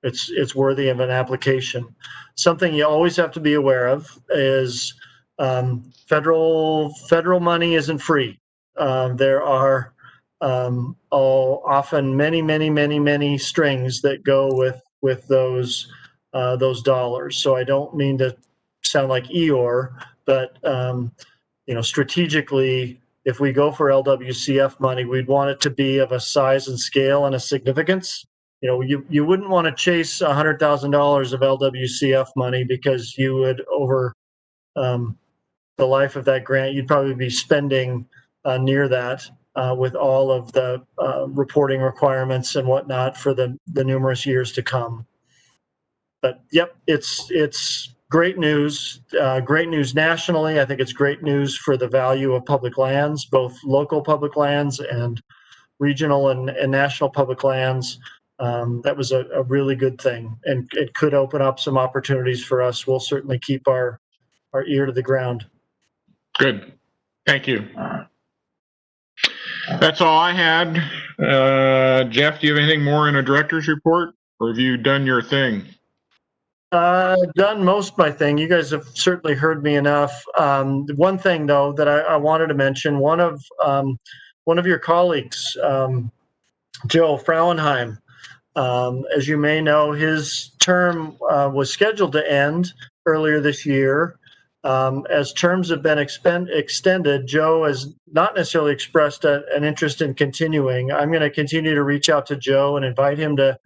It's worthy of an application. Something you always have to be aware of is federal money isn't free. There are often many strings that go with those dollars. So I don't mean to sound like Eeyore, but strategically, if we go for LWCF money, we'd want it to be of a size and scale and a significance. You wouldn't want to chase $100,000 of LWCF money, because you would, over the life of that grant, you'd probably be spending near that with all of the reporting requirements and whatnot for the numerous years to come. But yep, it's great news. Great news nationally. I think it's great news for the value of public lands, both local public lands and regional and national public lands. That was a really good thing, and it could open up some opportunities for us. We'll certainly keep our ear to the ground. Good. Thank you. That's all I had. Jeff, do you have anything more in a director's report, or have you done your thing? Done most of my thing. You guys have certainly heard me enough. One thing, though, that I wanted to mention, one of your colleagues, Joe Frauenheim, as you may know, his term was scheduled to end earlier this year. As terms have been extended, Joe has not necessarily expressed an interest in continuing. I'm going to continue to reach out to Joe and invite him to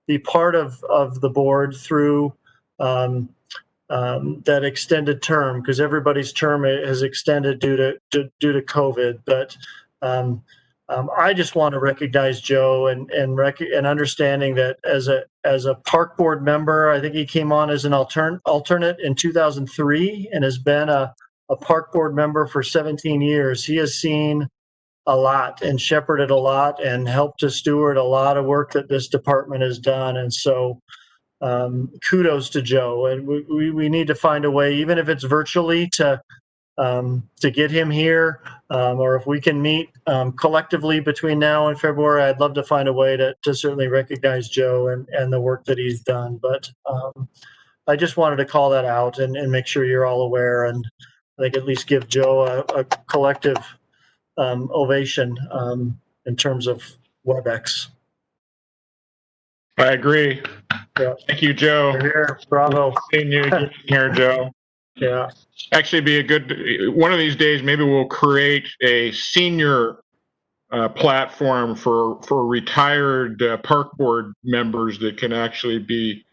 be part of the board through that extended term, because everybody's term has extended due to COVID. But I just want to recognize Joe and understanding that as a park board member, I think he came on as an alternate in 2003 and has been a park board member for 17 years. He has seen a lot and shepherded a lot and helped to steward a lot of work that this department has done. And so kudos to Joe. And we need to find a way, even if it's virtually, to get him here, or if we can meet collectively between now and February. I'd love to find a way to certainly recognize Joe and the work that he's done. But I just wanted to call that out and make sure you're all aware, and I think at least give Joe a collective ovation in terms of WebEx. I agree. Yeah. Thank you, Joe. Here, bravo. Seeing you again here, Joe. Yeah. Actually, be a good one of these days. Maybe we'll create a senior platform for retired park board members that can actually be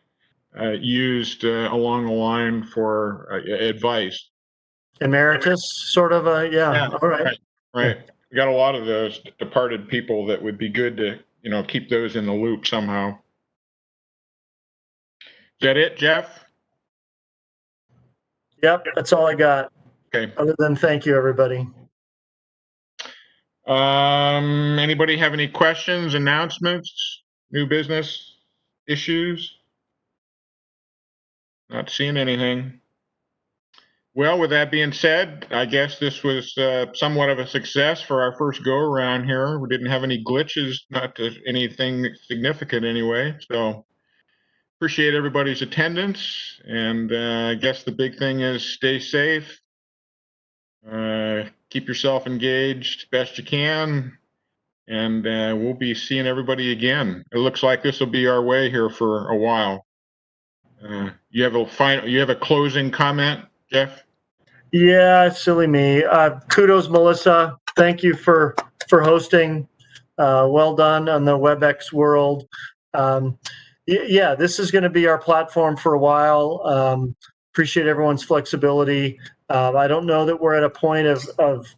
used along the line for advice. Emeritus, sort of a, yeah. All right. Right. We got a lot of those departed people that would be good to, keep those in the loop somehow. Is that it, Jeff? Yep, that's all I got. Okay. Other than thank you, everybody. Anybody have any questions, announcements, new business issues? Not seeing anything. Well, with that being said, I guess this was somewhat of a success for our first go around here. We didn't have any glitches, not anything significant anyway. So appreciate everybody's attendance. And I guess the big thing is stay safe. Keep yourself engaged best you can. And we'll be seeing everybody again. It looks like this will be our way here for a while. You have a closing comment, Jeff? Yeah, silly me. Kudos, Melissa. Thank you for hosting. Well done on the WebEx world. Yeah, this is going to be our platform for a while. Appreciate everyone's flexibility. I don't know that we're at a point of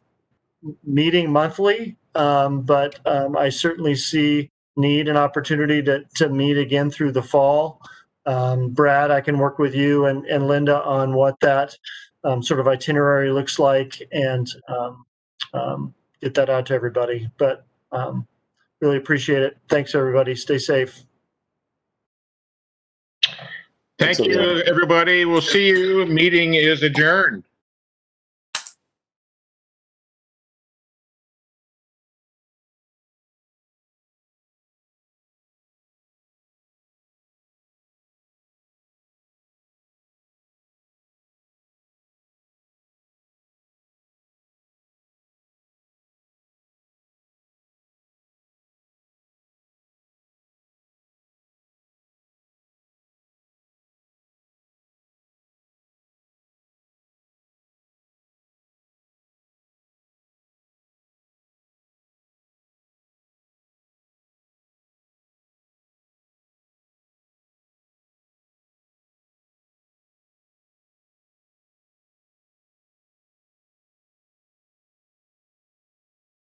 meeting monthly, but I certainly see need and opportunity to meet again through the fall. Brad, I can work with you and Linda on what that sort of itinerary looks like and get that out to everybody. But really appreciate it. Thanks, everybody. Stay safe. Thank you, everybody. We'll see you. Meeting is adjourned.